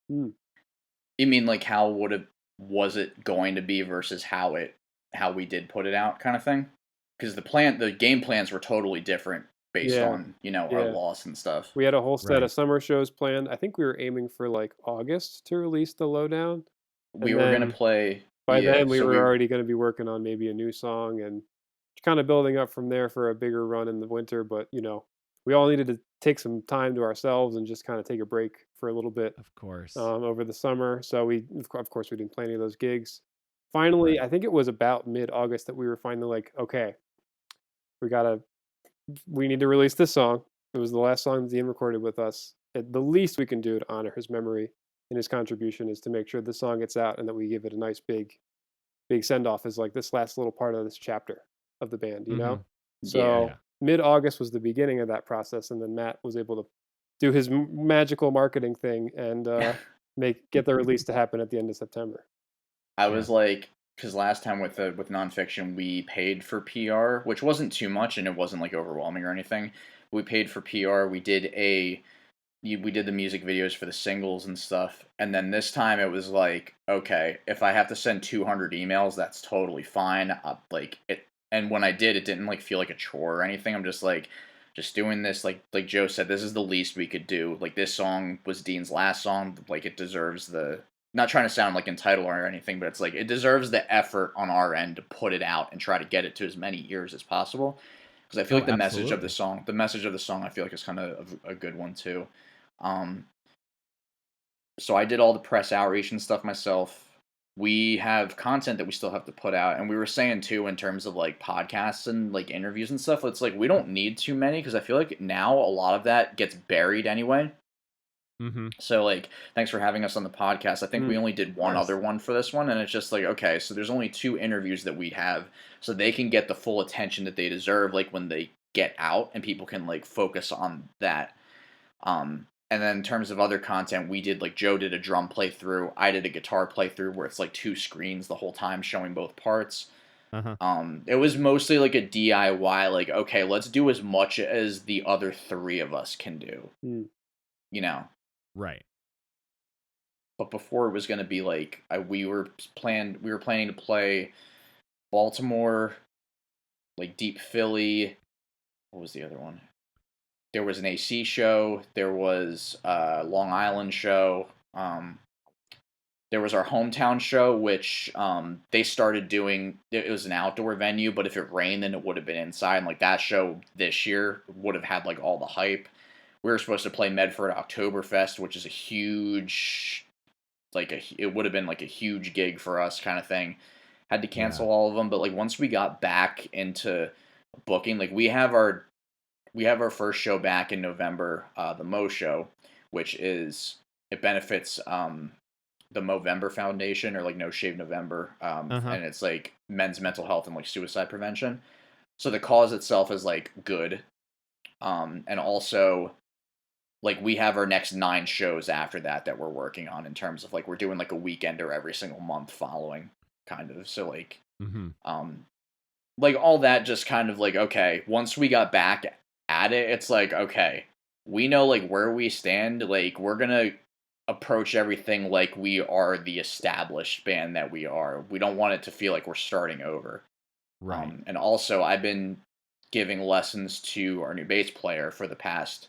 You mean like how was it going to be versus how we did put it out, kind of thing? Because the game plans were totally different based on our loss and stuff. We had a whole set of summer shows planned. I think we were aiming for like August to release the Lowdown. We were gonna play. By then, we were already going to be working on maybe a new song and kind of building up from there for a bigger run in the winter. But we all needed to take some time to ourselves and just kind of take a break for a little bit. Of course. Over the summer, so we of course we didn't play any of those gigs. Finally, I think it was about mid-August that we were finally like, okay, we need to release this song. It was the last song Dean recorded with us. The least we can do to honor his memory and his contribution is to make sure the song gets out and that we give it a nice big send off as like this last little part of this chapter of the band, So mid-August was the beginning of that process, and then Matt was able to do his magical marketing thing and get the release to happen at the end of September. I was like, because last time with nonfiction we paid for PR, which wasn't too much and it wasn't like overwhelming or anything. We paid for PR. We did the music videos for the singles and stuff, and then this time it was like, okay, if I have to send 200 emails, that's totally fine. And when I did, it didn't like feel like a chore or anything. I'm just like, just doing this, like Joe said, this is the least we could do. Like, this song was Dean's last song. Like, it deserves not trying to sound like entitled or anything, but it's like, it deserves the effort on our end to put it out and try to get it to as many ears as possible. Because I feel like the message of the song, I feel like is kind of a good one too. So I did all the press outreach and stuff myself. We have content that we still have to put out, and we were saying too, in terms of like podcasts and like interviews and stuff, it's like we don't need too many because I feel like now a lot of that gets buried anyway. So like, thanks for having us on the podcast. I think we only did one other one for this one, and it's just like, okay, so there's only 2 interviews that we have, so they can get the full attention that they deserve, like when they get out, and people can like focus on that. And then in terms of other content, we did, like, Joe did a drum playthrough, I did a guitar playthrough where it's like 2 screens the whole time showing both parts. It was mostly like a DIY, like, okay, let's do as much as the other 3 of us can do. Right. But before it was going to be like, we were planning to play Baltimore, like Deep Philly. What was the other one? There was an AC show. There was a Long Island show. There was our hometown show, which they started doing. It was an outdoor venue, but if it rained, then it would have been inside. And like that show this year would have had like all the hype. We were supposed to play Medford Oktoberfest, which is a huge, it would have been like a huge gig for us, kind of thing. Had to cancel all of them, but like once we got back into booking, like we have our we have our first show back in November, the Mo Show, which it benefits the Movember Foundation, or like No Shave November, Uh-huh. and it's like men's mental health and like suicide prevention. So the cause itself is like good, and also like we have our next 9 shows after that we're working on, in terms of like we're doing like a weekender every single month following, kind of. So Mm-hmm. like all that, just kind of like, okay, once we got back at it, it's like, okay, we know like where we stand, like we're gonna approach everything like we are the established band that we are. We don't want it to feel like we're starting over. Right. And also, I've been giving lessons to our new bass player for the past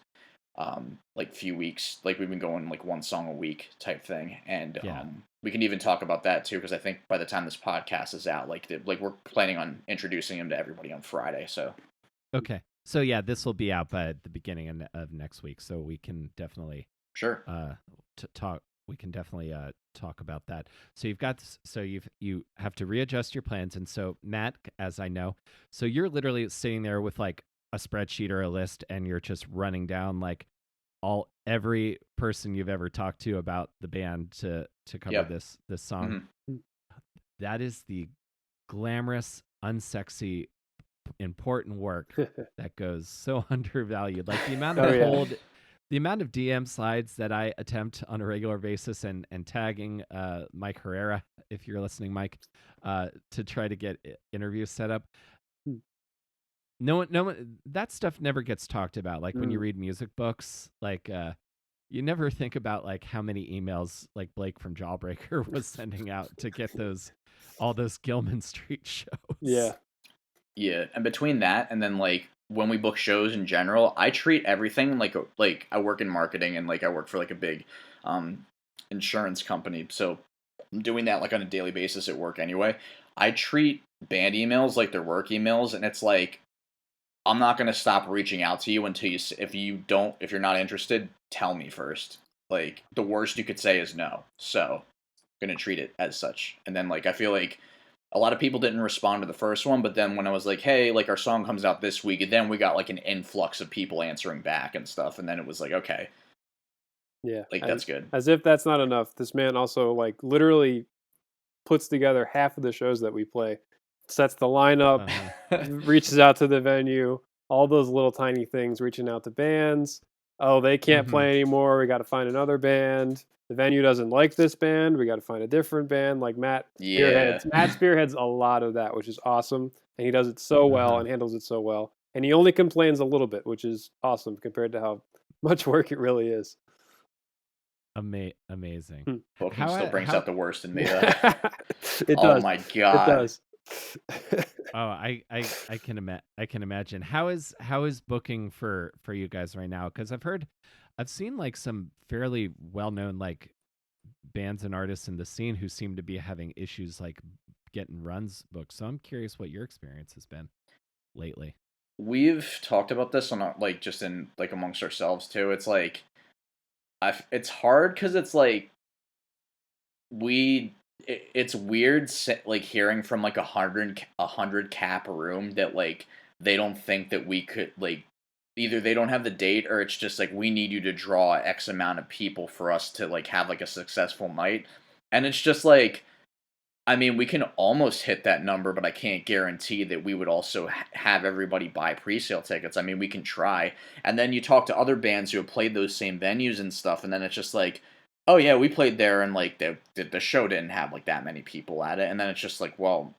like few weeks. Like we've been going like one song a week type thing, and Yeah. we can even talk about that too, because I think by the time this podcast is out, like we're planning on introducing him to everybody on Friday. So Okay. So yeah, this will be out by the beginning of next week, so we can definitely sure, talk. We can definitely talk about that. So you have to readjust your plans, and so Matt, as I know, so you're literally sitting there with like a spreadsheet or a list, and you're just running down like every person you've ever talked to about the band to cover yep, this song. hmm That is the glamorous, unsexy, important work that goes so undervalued. Like the amount of Oh yeah. the amount of DM slides that I attempt on a regular basis, and tagging Mike Herrera, if you're listening, Mike, to try to get interviews set up. No one, that stuff never gets talked about. Like when you Mm. read music books, like you never think about like how many emails like Blake from Jawbreaker was sending out to get all those Gilman Street Yeah. shows. yeah. And between that and then like when we book shows in general, I treat everything like I work in marketing, and like I work for like a big um insurance company, so I'm doing that like on a daily basis at work anyway. I treat band emails like they're work emails, and it's like I'm not gonna stop reaching out to you until if you're not interested, tell me first. Like the worst you could say is no. So I'm gonna treat it as such. And then like I feel like a lot of people didn't respond to the first one, but then when I was like, hey, like our song comes out this week, and then we got like an influx of people answering back and stuff, and then it was like, okay, Yeah. like that's good. As if that's not enough, this man also like literally puts together half of the shows that we play, sets the lineup, Uh-huh. reaches out to the venue, all those little tiny things, reaching out to bands. Oh, they can't Mhm. play anymore. We got to find another band. The venue doesn't like this band. We got to find a different band. Like Yeah. Matt spearheads a lot of that, which is awesome. And he does it so well Uh-huh. and handles it so well. And he only complains a little bit, which is awesome compared to how much work it really is. Amazing. Hmm. Booking still brings How out the worst in me though. It Oh does. my It god. does. oh, I can imagine. How is booking for you guys right now? Cuz I've seen like some fairly well-known like bands and artists in the scene who seem to be having issues like getting runs booked. So I'm curious what your experience has been lately. We've talked about this on like just in like amongst ourselves too. It's like it's hard because it's like it's weird like hearing from like a hundred cap room that like they don't think that we could like either they don't have the date, or it's just like we need you to draw X amount of people for us to like have like a successful night. And it's just like, I mean, we can almost hit that number, but I can't guarantee that we would also have everybody buy pre-sale tickets. I mean, we can try. And then you talk to other bands who have played those same venues and stuff, and then it's just like, oh yeah, we played there, and like the show didn't have like that many people at it. And then it's just like, well,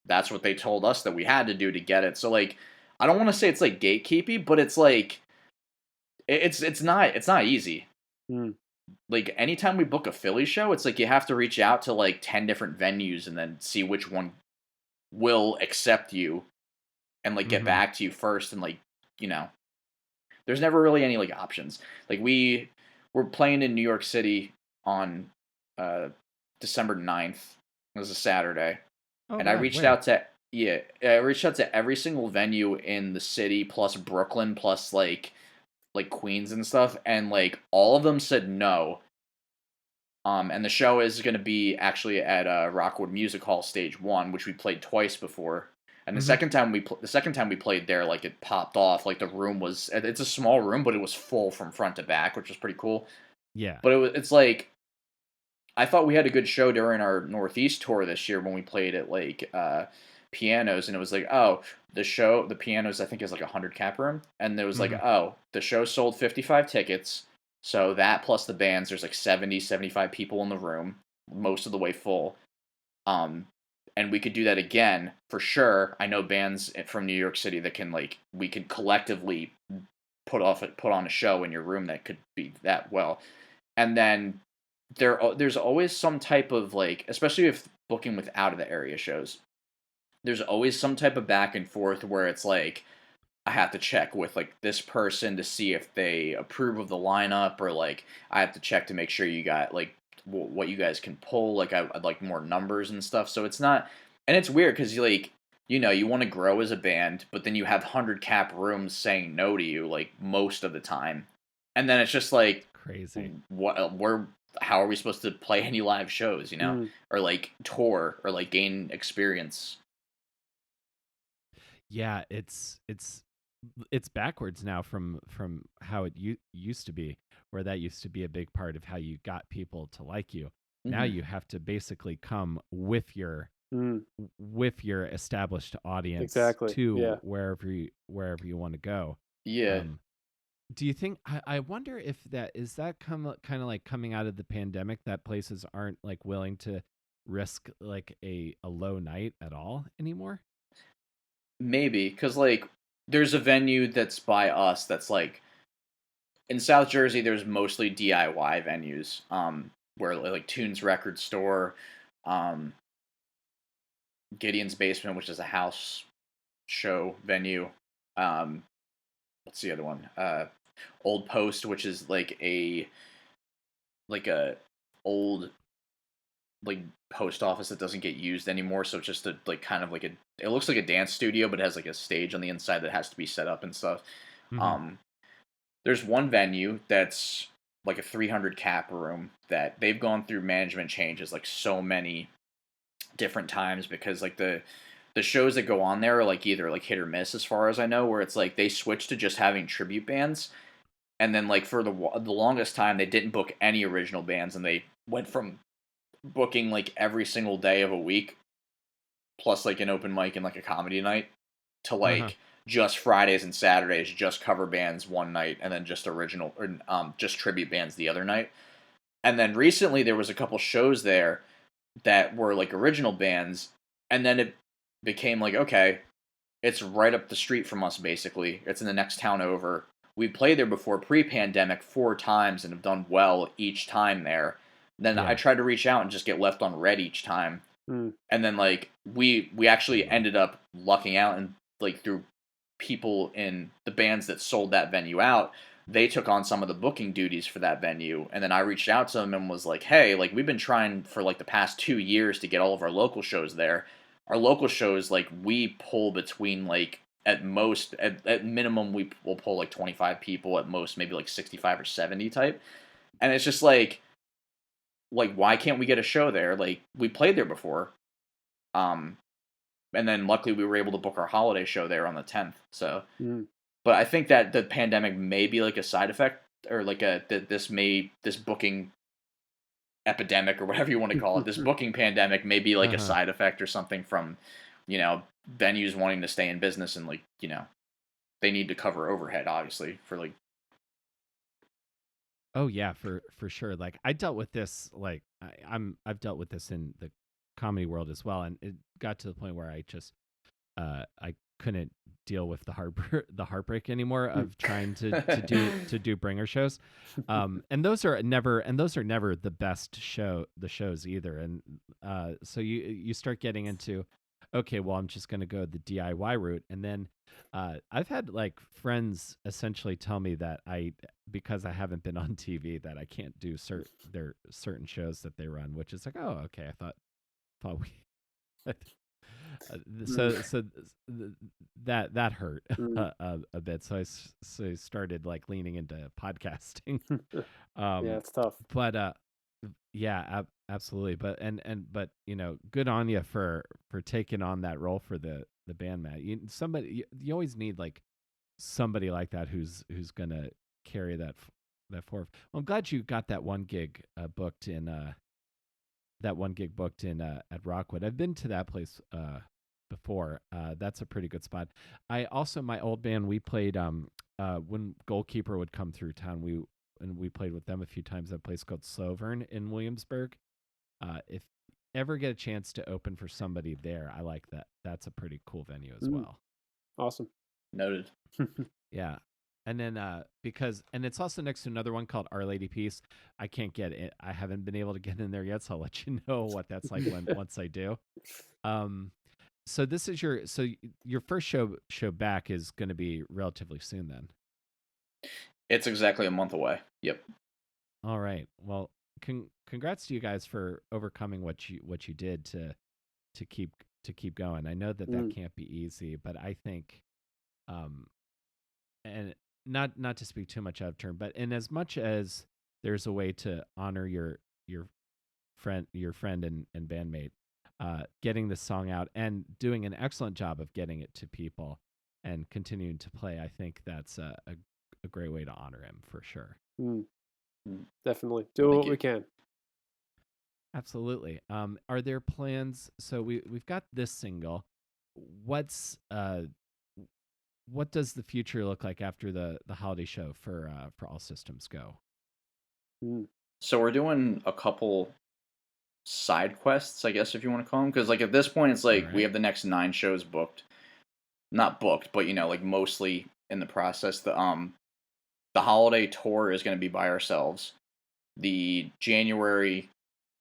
that's what they told us that we had to do to get it. So like, I don't want to say it's like gatekeepy, but it's like it's not easy. Mm. Like anytime we book a Philly show, it's like you have to reach out to like 10 different venues and then see which one will accept you and like get Mhm. back to you first, and like, you know, there's never really any like options. Like we were playing in New York City on uh December 9th. It was a Saturday. Oh And I God, reached where? out to yeah, I reached out to every single venue in the city plus Brooklyn plus like Queens and stuff, and like all of them said no. And the show is going to be actually at Rockwood Music Hall Stage 1, which we played twice before. And Hmm. the second time we played there, like it popped off. Like the room was, it's a small room, but it was full from front to back, which was pretty cool. Yeah. But it's like I thought we had a good show during our Northeast tour this year when we played at like pianos, and it was like, oh, the pianos I think is like 100 cap room, and there was like, Hmm. oh, the show sold 55 tickets, so that plus the bands, there's like 70, 75 people in the room, most of the way full. Um, and we could do that again for sure. I know bands from New York City that can like we could collectively put on a show in your room that could be that well. And then there's always some type of like, especially if booking with out of the area shows, there's always some type of back and forth where it's like I have to check with like this person to see if they approve of the lineup, or like I have to check to make sure you got like what you guys can pull. Like I'd like more numbers and stuff. So it's not, and it's weird because you like you want to grow as a band, but then you have 100 cap rooms saying no to you like most of the time, and then it's just like Crazy. what we're how are we supposed to play any live shows, Mm. or like tour or like gain experience. Yeah, it's backwards now from how it used to be, where that used to be a big part of how you got people to like you. Now Hmm. you have to basically come with Mm. your established audience Exactly. to Yeah. wherever you want to go. Yeah. Um, do you think I wonder if that is that come kind of like coming out of the pandemic that places aren't like willing to risk like a low night at all anymore? Maybe, because like there's a venue that's by us that's like in South Jersey. There's mostly DIY venues, where like Tunes Record Store, um, Gideon's Basement, which is a house show venue. Um, what's the other one? Old Post, which is like a old like post office that doesn't get used anymore. So it's just a like kind of like a it looks like a dance studio, but it has like a stage on the inside that has to be set up and stuff. Hmm. Um, there's one venue that's like a 300 cap room that they've gone through management changes like so many different times, because like the shows that go on there are like either like hit or miss as far as I know, where it's like they switched to just having tribute bands, and then like for the longest time they didn't book any original bands, and they went from booking like every single day of a week plus like an open mic and like a comedy night to Uh-huh. like just Fridays and Saturdays, just cover bands one night, and then just original or just tribute bands the other night. And then recently there was a couple shows there that were like original bands, and then it became like, okay, it's right up the street from us basically. It's in the next town over. We played there before pre-pandemic 4 times and have done well each time there. Then I Yeah. tried to reach out and just get left on red each time. Mm. And then like we actually ended up lucking out, and like through people in the bands that sold that venue out, they took on some of the booking duties for that venue. And then I reached out to them and was like, hey, like we've been trying for like the past 2 years to get all of our local shows there. Our local shows, like we pull between like at minimum we will pull like 25 people, at most maybe like 65 or 70 type. And it's just like why can't we get a show there? Like we played there before. Um and then luckily we were able to book our holiday show there on the 10th. So, Mm. but I think that the pandemic may be like a side effect, or like that this booking epidemic or whatever you want to call it, this booking pandemic may be like a Uh-huh. side effect or something from, you know, venues wanting to stay in business, and like, they need to cover overhead obviously for like. Oh yeah, for sure. Like I dealt with this like I've dealt with this in the comedy world as well, and it got to the point where I couldn't deal with the heartbreak anymore of trying to do bringer shows. And those are never the best shows either. And so you start getting into, okay, well, I'm just going to go the DIY route. And then I've had like friends essentially tell me that because I haven't been on TV, that I can't do their certain shows that they run, which is like, oh, okay, I thought we Mm. that hurt Mm. a bit. So I started like leaning into podcasting. Yeah, um, it's tough. but yeah, absolutely. But good on you for taking on that role for the band, Matt. You always need like somebody like that who's gonna carry that forward. Well, I'm glad you got that one gig booked in at Rockwood. I've been to that place before. That's a pretty good spot. I also, my old band, we played when Goalkeeper would come through town. We played with them a few times at a place called Slovern in Williamsburg. If ever get a chance to open for somebody there, I like that. That's a pretty cool venue as well. Awesome. Noted. Yeah. And then and it's also next to another one called Our Lady Peace. I can't get it. I haven't been able to get in there yet, so I'll let you know what that's like once I do. So this is your first show back is going to be relatively soon then. It's exactly a month away. Yep. All right. Well, congrats to you guys for overcoming what you did to keep going. I know that can't be easy, but I think and not to speak too much out of turn, but in as much as there's a way to honor your friend and bandmate, getting the song out and doing an excellent job of getting it to people and continuing to play, I think that's a great way to honor him for sure. Definitely do what we can. Absolutely. Are there plans? So we've got this single. What does the future look like after the holiday show for All Systems Go? So we're doing a couple side quests, I guess, if you want to call them, because like at this point it's like we have the next 9 shows booked, not booked, but like mostly in the process. The holiday tour is going to be by ourselves. The January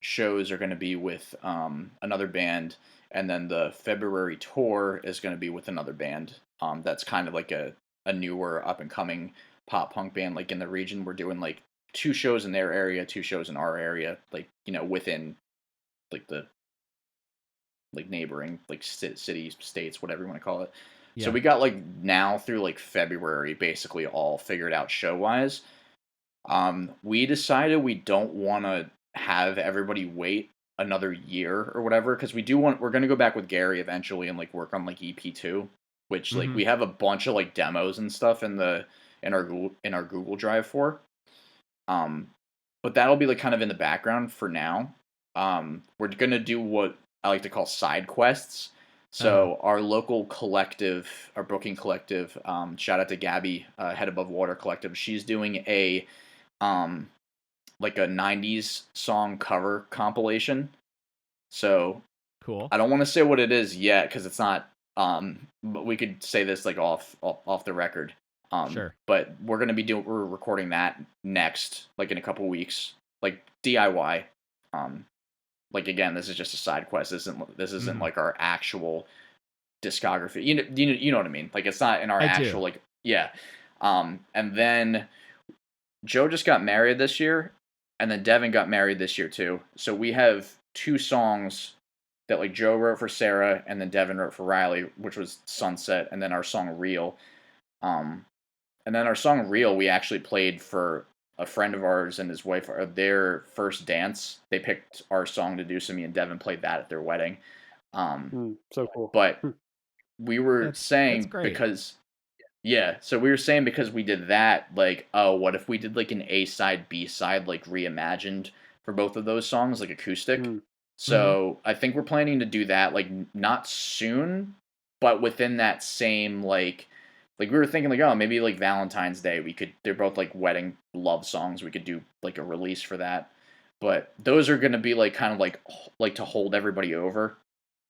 shows are going to be with another band, and then the February tour is going to be with another band. That's kind of like a newer up and coming pop punk band. Like in the region, we're doing like 2 shows in their area, 2 shows in our area, like within like the neighboring like cities, states, whatever you want to call it. Yeah. So we got like now through like February basically all figured out show wise. We decided we don't want to have everybody wait another year or whatever, because we're going to go back with Gary eventually and like work on like EP2, which like we have a bunch of like demos and stuff in our Google Drive for. But that'll be like kind of in the background for now. We're gonna do what I like to call side quests. So our local collective, our booking collective, shout out to Gabby, Head Above Water Collective. She's doing a like a 90s song cover compilation. So cool. I don't want to say what it is yet because it's not. But we could say this like off the record. Sure. But we're recording that next, like in a couple weeks, like DIY. Like again, this is just a side quest. This isn't like our actual discography. You know what I mean? Like it's not in our actual like yeah. And then Joe just got married this year, and then Devin got married this year too. So we have 2 songs that like Joe wrote for Sarah, and then Devin wrote for Riley, which was Sunset, and then our song Real. And then our song Real, we actually played for a friend of ours and his wife, their first dance. They picked our song to do, so me and Devin played that at their wedding. So cool. But we were saying because we did that, like, oh, what if we did like an A-side, B-side, like reimagined for both of those songs, like acoustic? So I think we're planning to do that, like not soon, but within that same like we were thinking like, oh, maybe like Valentine's Day they're both like wedding love songs. We could do like a release for that. But those are going to be like kind of like to hold everybody over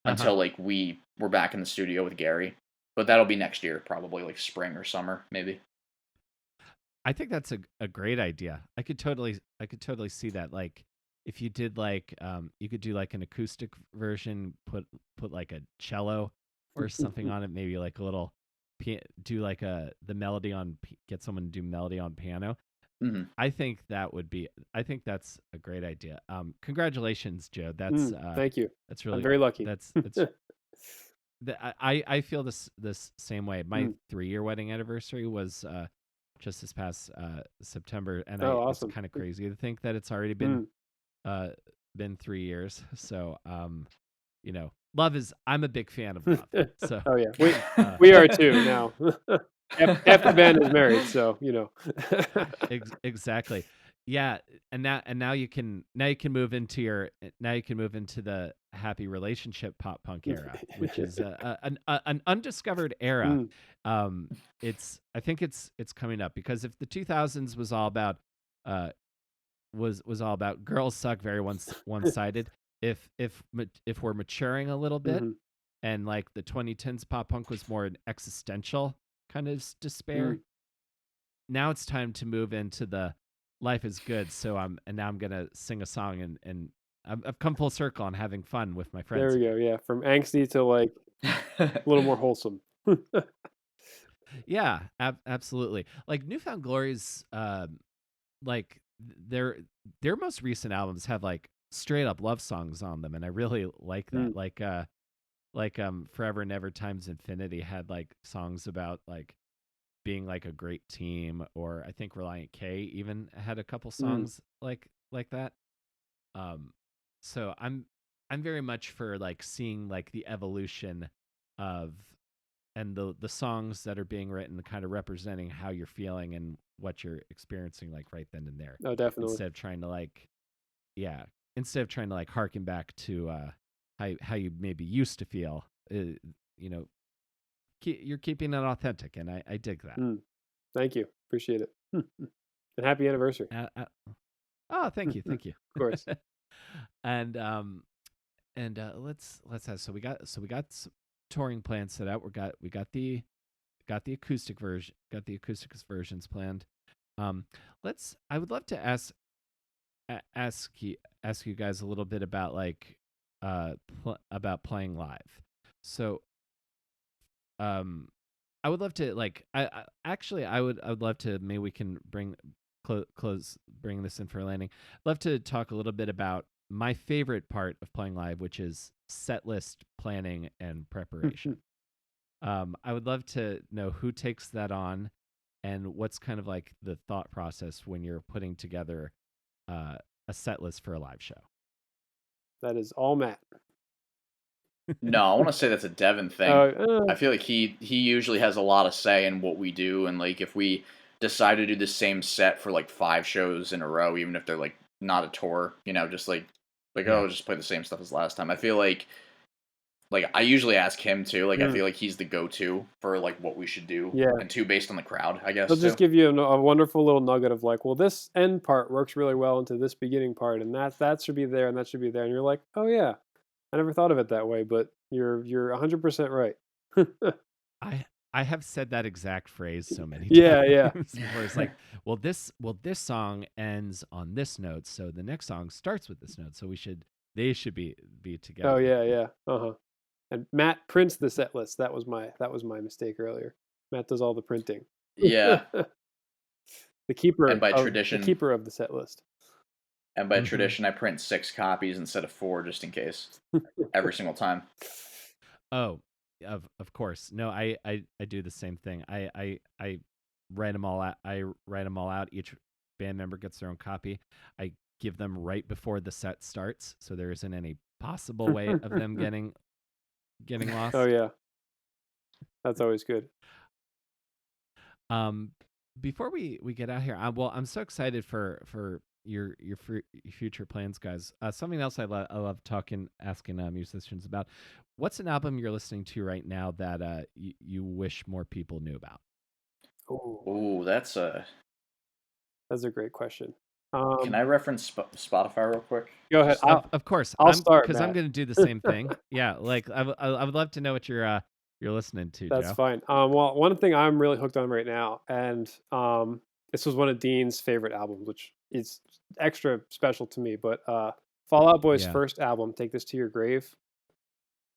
until like we're back in the studio with Gary. But that'll be next year, probably like spring or summer, maybe. I think that's a great idea. I could totally see that. Like if you did like you could do like an acoustic version, put like a cello or something on it, maybe like a little do like the melody on get someone to do melody on piano. I think that's a great idea. Congratulations, Joe. That's thank you. That's really I'm very lucky. That's I feel this same way. My 3-year wedding anniversary was just this past September, and awesome. It's kind of crazy to think that it's already been 3 years. So I'm a big fan of love. So Oh yeah, we uh, we are too now. Half the band is married, so exactly. Yeah, and now you can move into the happy relationship pop punk era, which is an undiscovered era. Mm, Um, I think it's coming up because if the 2000s was all about uh was all about girls suck, very one sided. If we're maturing a little bit, mhm, and like the 2010s pop punk was more an existential kind of despair, mm. now it's time to move into the life is good. So now I'm gonna sing a song, and I've come full circle on having fun with my There friends we again. go. Yeah, from angsty to like a little more wholesome. Yeah, absolutely. Like Newfound Glory's, like their most recent albums have like straight up love songs on them, and I really like Mm, that. Forever Never Times Infinity had like songs about like being like a great team, or I think Reliant K even had a couple mm. songs like that. Um, so I'm very much for like seeing like the evolution of and the songs that are being written kind of representing how you're feeling and what you're experiencing like right then and there, Oh, definitely. instead of trying to like yeah instead of trying to like harken back to how you maybe used to feel. You know, you're keeping it authentic, and I dig that. Mm. Thank you. Appreciate it. And happy anniversary. uh, uh, oh, thank you, Of thank you. course. And let's have so we got touring plans set out. Got the acoustic version, got the acoustic versions planned. um let's I would love to ask you guys a little bit about like about playing live. So um I would love to like I actually I would love to, maybe we can bring this in for a landing. Love to talk a little bit about my favorite part of playing live, which is set list planning and preparation. I would love to know who takes that on, and what's kind of like the thought process when you're putting together uh, a set list for a live show. That is all Matt. No, I want to say that's a Devin thing. I Uh, feel like he usually has a lot of say in what we do, and like if we decide to do the same set for like 5 shows in a row, even if they're like not a tour, just like Yeah. oh, just play the same stuff as last time. I feel like I usually ask him too. Like I mm, feel like he's the go-to for like what we should do, yeah. and two based on the crowd, I They'll guess just too. give you a wonderful little nugget of like, well, this end part works really well into this beginning part, and that should be there, and that should be there, and you're like, oh yeah, I never thought of it that way, but you're 100% right. I I have said that exact phrase so many Yeah, yeah. times before. It's like, well, this song ends on this note, so the next song starts with this note. So they should be Oh together. yeah, yeah. Uh-huh. And Matt prints the set list. That was my mistake earlier. Matt does all the printing. Yeah, The and keeper by of the tradition, keeper of the set list. Hmm. I print 6 copies instead of 4 just in case every single time. Oh, of course. No, I do the same thing. I write them all out. I write them all out. Each band member gets their own copy. I give them right before the set starts, so there isn't any possible way of them getting Oh lost. yeah, that's always good. Um, Before we get out here, I'm so excited for your future plans, guys. Something else I love talking, asking musicians about. What's an album you're listening to right now that you wish more people knew about? Oh, Ooh, that's a great question. can I reference Spotify real quick? Go ahead. Just Of course, I'll start, I'm Matt. gonna do the same thing. Yeah, like I would love to know what you're listening to, That's Joe. fine. Well, one thing I'm really hooked on right now, and this was one of Dean's favorite albums, which is extra special to me. But Fall Out Boy's Yeah. first album, "Take This to Your Grave,"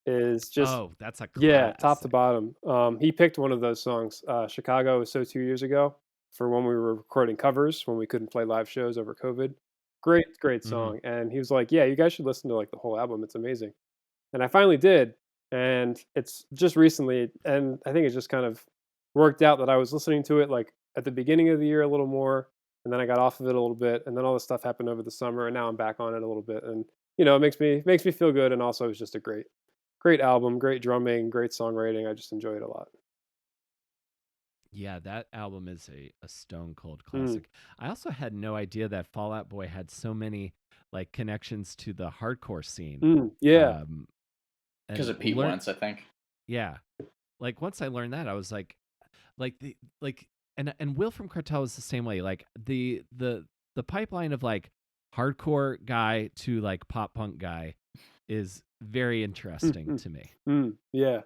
is just Oh, that's a yeah, top to classic. bottom. He picked one of those songs. Chicago was so 2 years ago for when we were recording covers when we couldn't play live shows over COVID. Great, great Hmm. song. And he was like, "Yeah, you guys should listen to like the whole album. It's amazing." And I finally did, and it's just recently, and I think it just kind of worked out that I was listening to it like at the beginning of the year a little more, and then I got off of it a little bit, and then all this stuff happened over the summer, and now I'm back on it a little bit, and it makes me feel good, and also it's just a great Great album, great drumming, great songwriting. I just enjoy it a lot. Yeah, that album is a stone cold Mm, classic. I also had no idea that Fall Out Boy had so many like connections to the hardcore scene. yeah. Um, Because and of Pete learn, Wentz, I think. yeah, like once I learned that, I was like and Will from Cartel is the same way. Like the pipeline of like hardcore guy to like pop punk guy is very interesting to me. Yeah.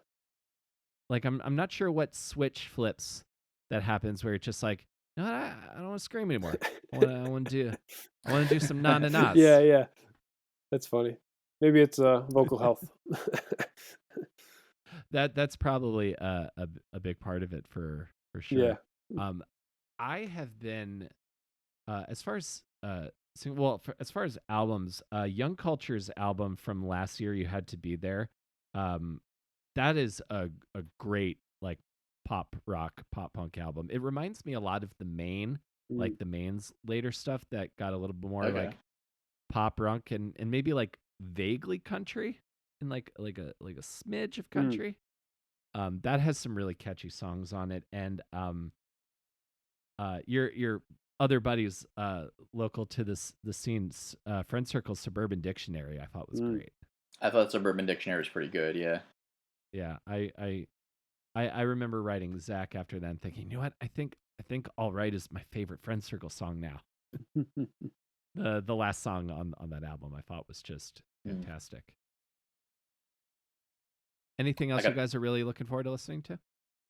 Like I'm not sure what switch flips that happens where it's just like, no, I don't want to scream anymore. I want to do some na na nas. Yeah, yeah. That's funny. Maybe it's vocal health. That's probably a big part of it for Yeah. sure. Um, I have been as far as well as far as albums, Young Culture's album from last year, You Had to Be There. Um, that is a great like pop rock pop punk album. It reminds me a lot of the Maine, Mm, like the Maine's later stuff that got a little bit more Okay. like pop rock and maybe like vaguely country and like a smidge of mm, country. That has some really catchy songs on it, and your other buddies local to the scenes, Friend Circle Suburban Dictionary, I thought was mm. great. I thought Suburban Dictionary was pretty good. Yeah. Yeah, I remember writing Zach after that and thinking, you know what, I think All Right is my favorite Friend Circle song now. The last song on that album I thought was just Mm. fantastic. Anything I else you got guys are really looking forward to listening to?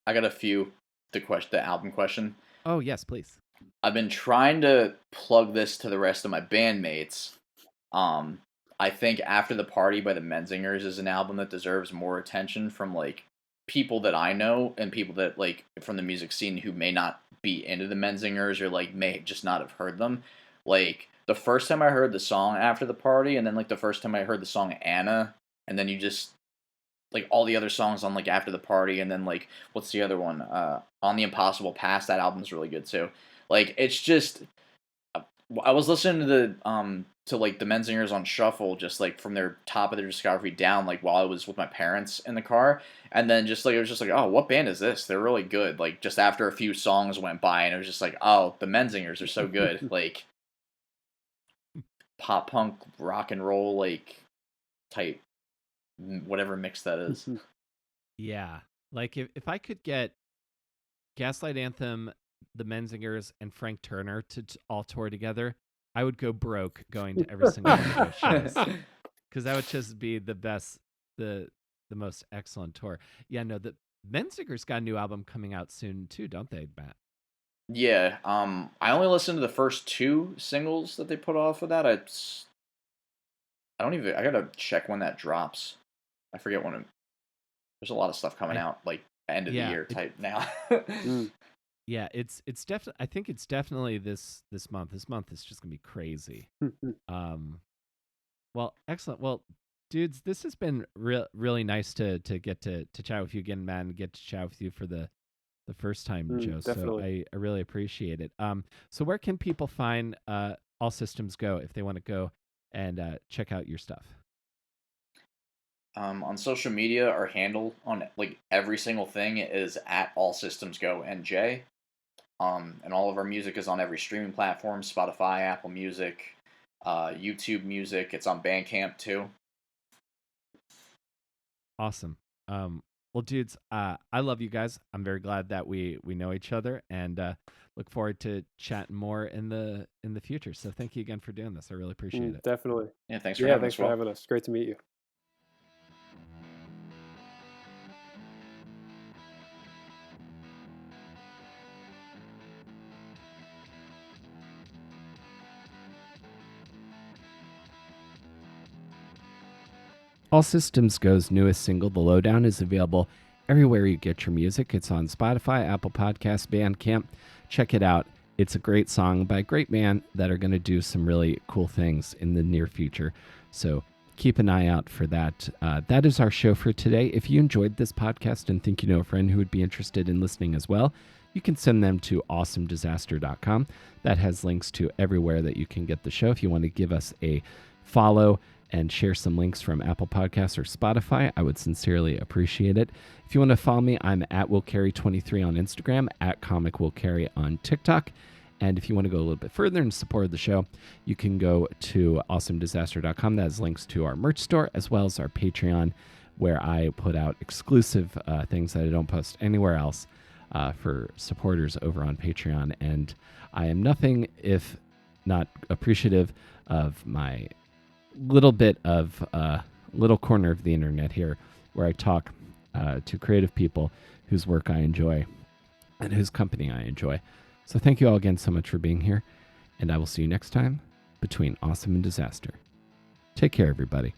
I got a few. The album question. Oh yes, please. I've been trying to plug this to the rest of my bandmates. Um, I think After the Party by the Menzingers is an album that deserves more attention from like people that I know and people that like from the music scene who may not be into the Menzingers or like may just not have heard them. Like the first time I heard the song After the Party and then like the first time I heard the song Anna and then you just like all the other songs on like After the Party and then like what's the other one? On the Impossible Past, that album's really good too. Like it's just I was listening to like the Menzingers on shuffle, just like from their top of their discography down, like while I was with my parents in the car, and then just like it was just like, oh, what band is this? They're really good. Like just after a few songs went by, and it was just like, oh, the Menzingers are so good. Like pop punk, rock and roll, like type, whatever mix that is. Yeah, like if I could get Gaslight Anthem, the Menzingers, and Frank Turner to all tour together, I would go broke going to every single one of those shows because that would just be the best, the most excellent tour. Yeah, no, the Menzingers got a new album coming out soon too, don't they, Matt? Yeah, I only listened to the first two singles that they put off of that. I don't even. I gotta check when that drops. I forget when. There's a lot of stuff coming I out like end of the yeah year type now. Mm. yeah, it's definitely. I think it's definitely this month. This month is just gonna be crazy. Um, well, excellent. Well, dudes, this has been really nice to get to chat with you again, man, and get to chat with you for the first time, Joe. So Definitely. I really appreciate it. So where can people find All Systems Go if they want to go and check out your stuff? On social media, our handle on like every single thing is at All Systems Go NJ. And all of our music is on every streaming platform: Spotify, Apple Music, YouTube Music. It's on Bandcamp too. Awesome. Well, dudes, I love you guys. I'm very glad that we know each other, and look forward to chatting more in the future. So thank you again for doing this. I really appreciate it. Definitely. Yeah, thanks for Yeah, having thanks us, for Will. having us. Great to meet you. All Systems Go's newest single, The Lowdown, is available everywhere you get your music. It's on Spotify, Apple Podcasts, Bandcamp. Check it out. It's a great song by a great band that are going to do some really cool things in the near future. So keep an eye out for that. That is our show for today. If you enjoyed this podcast and think you know a friend who would be interested in listening as well, you can send them to awesomedisaster.com. That has links to everywhere that you can get the show. If you want to give us a follow and share some links from Apple Podcasts or Spotify. I would sincerely appreciate it. If you want to follow me, I'm at willcarry23 on Instagram, at comicwillcarry on TikTok. And if you want to go a little bit further in support of the show, you can go to awesomedisaster.com. That has links to our merch store as well as our Patreon, where I put out exclusive things that I don't post anywhere else for supporters over on Patreon. And I am nothing if not appreciative of my little bit of little corner of the internet here, where I talk to creative people whose work I enjoy and whose company I enjoy. So thank you all again so much for being here, and I will see you next time between Awesome and Disaster. Take care, everybody.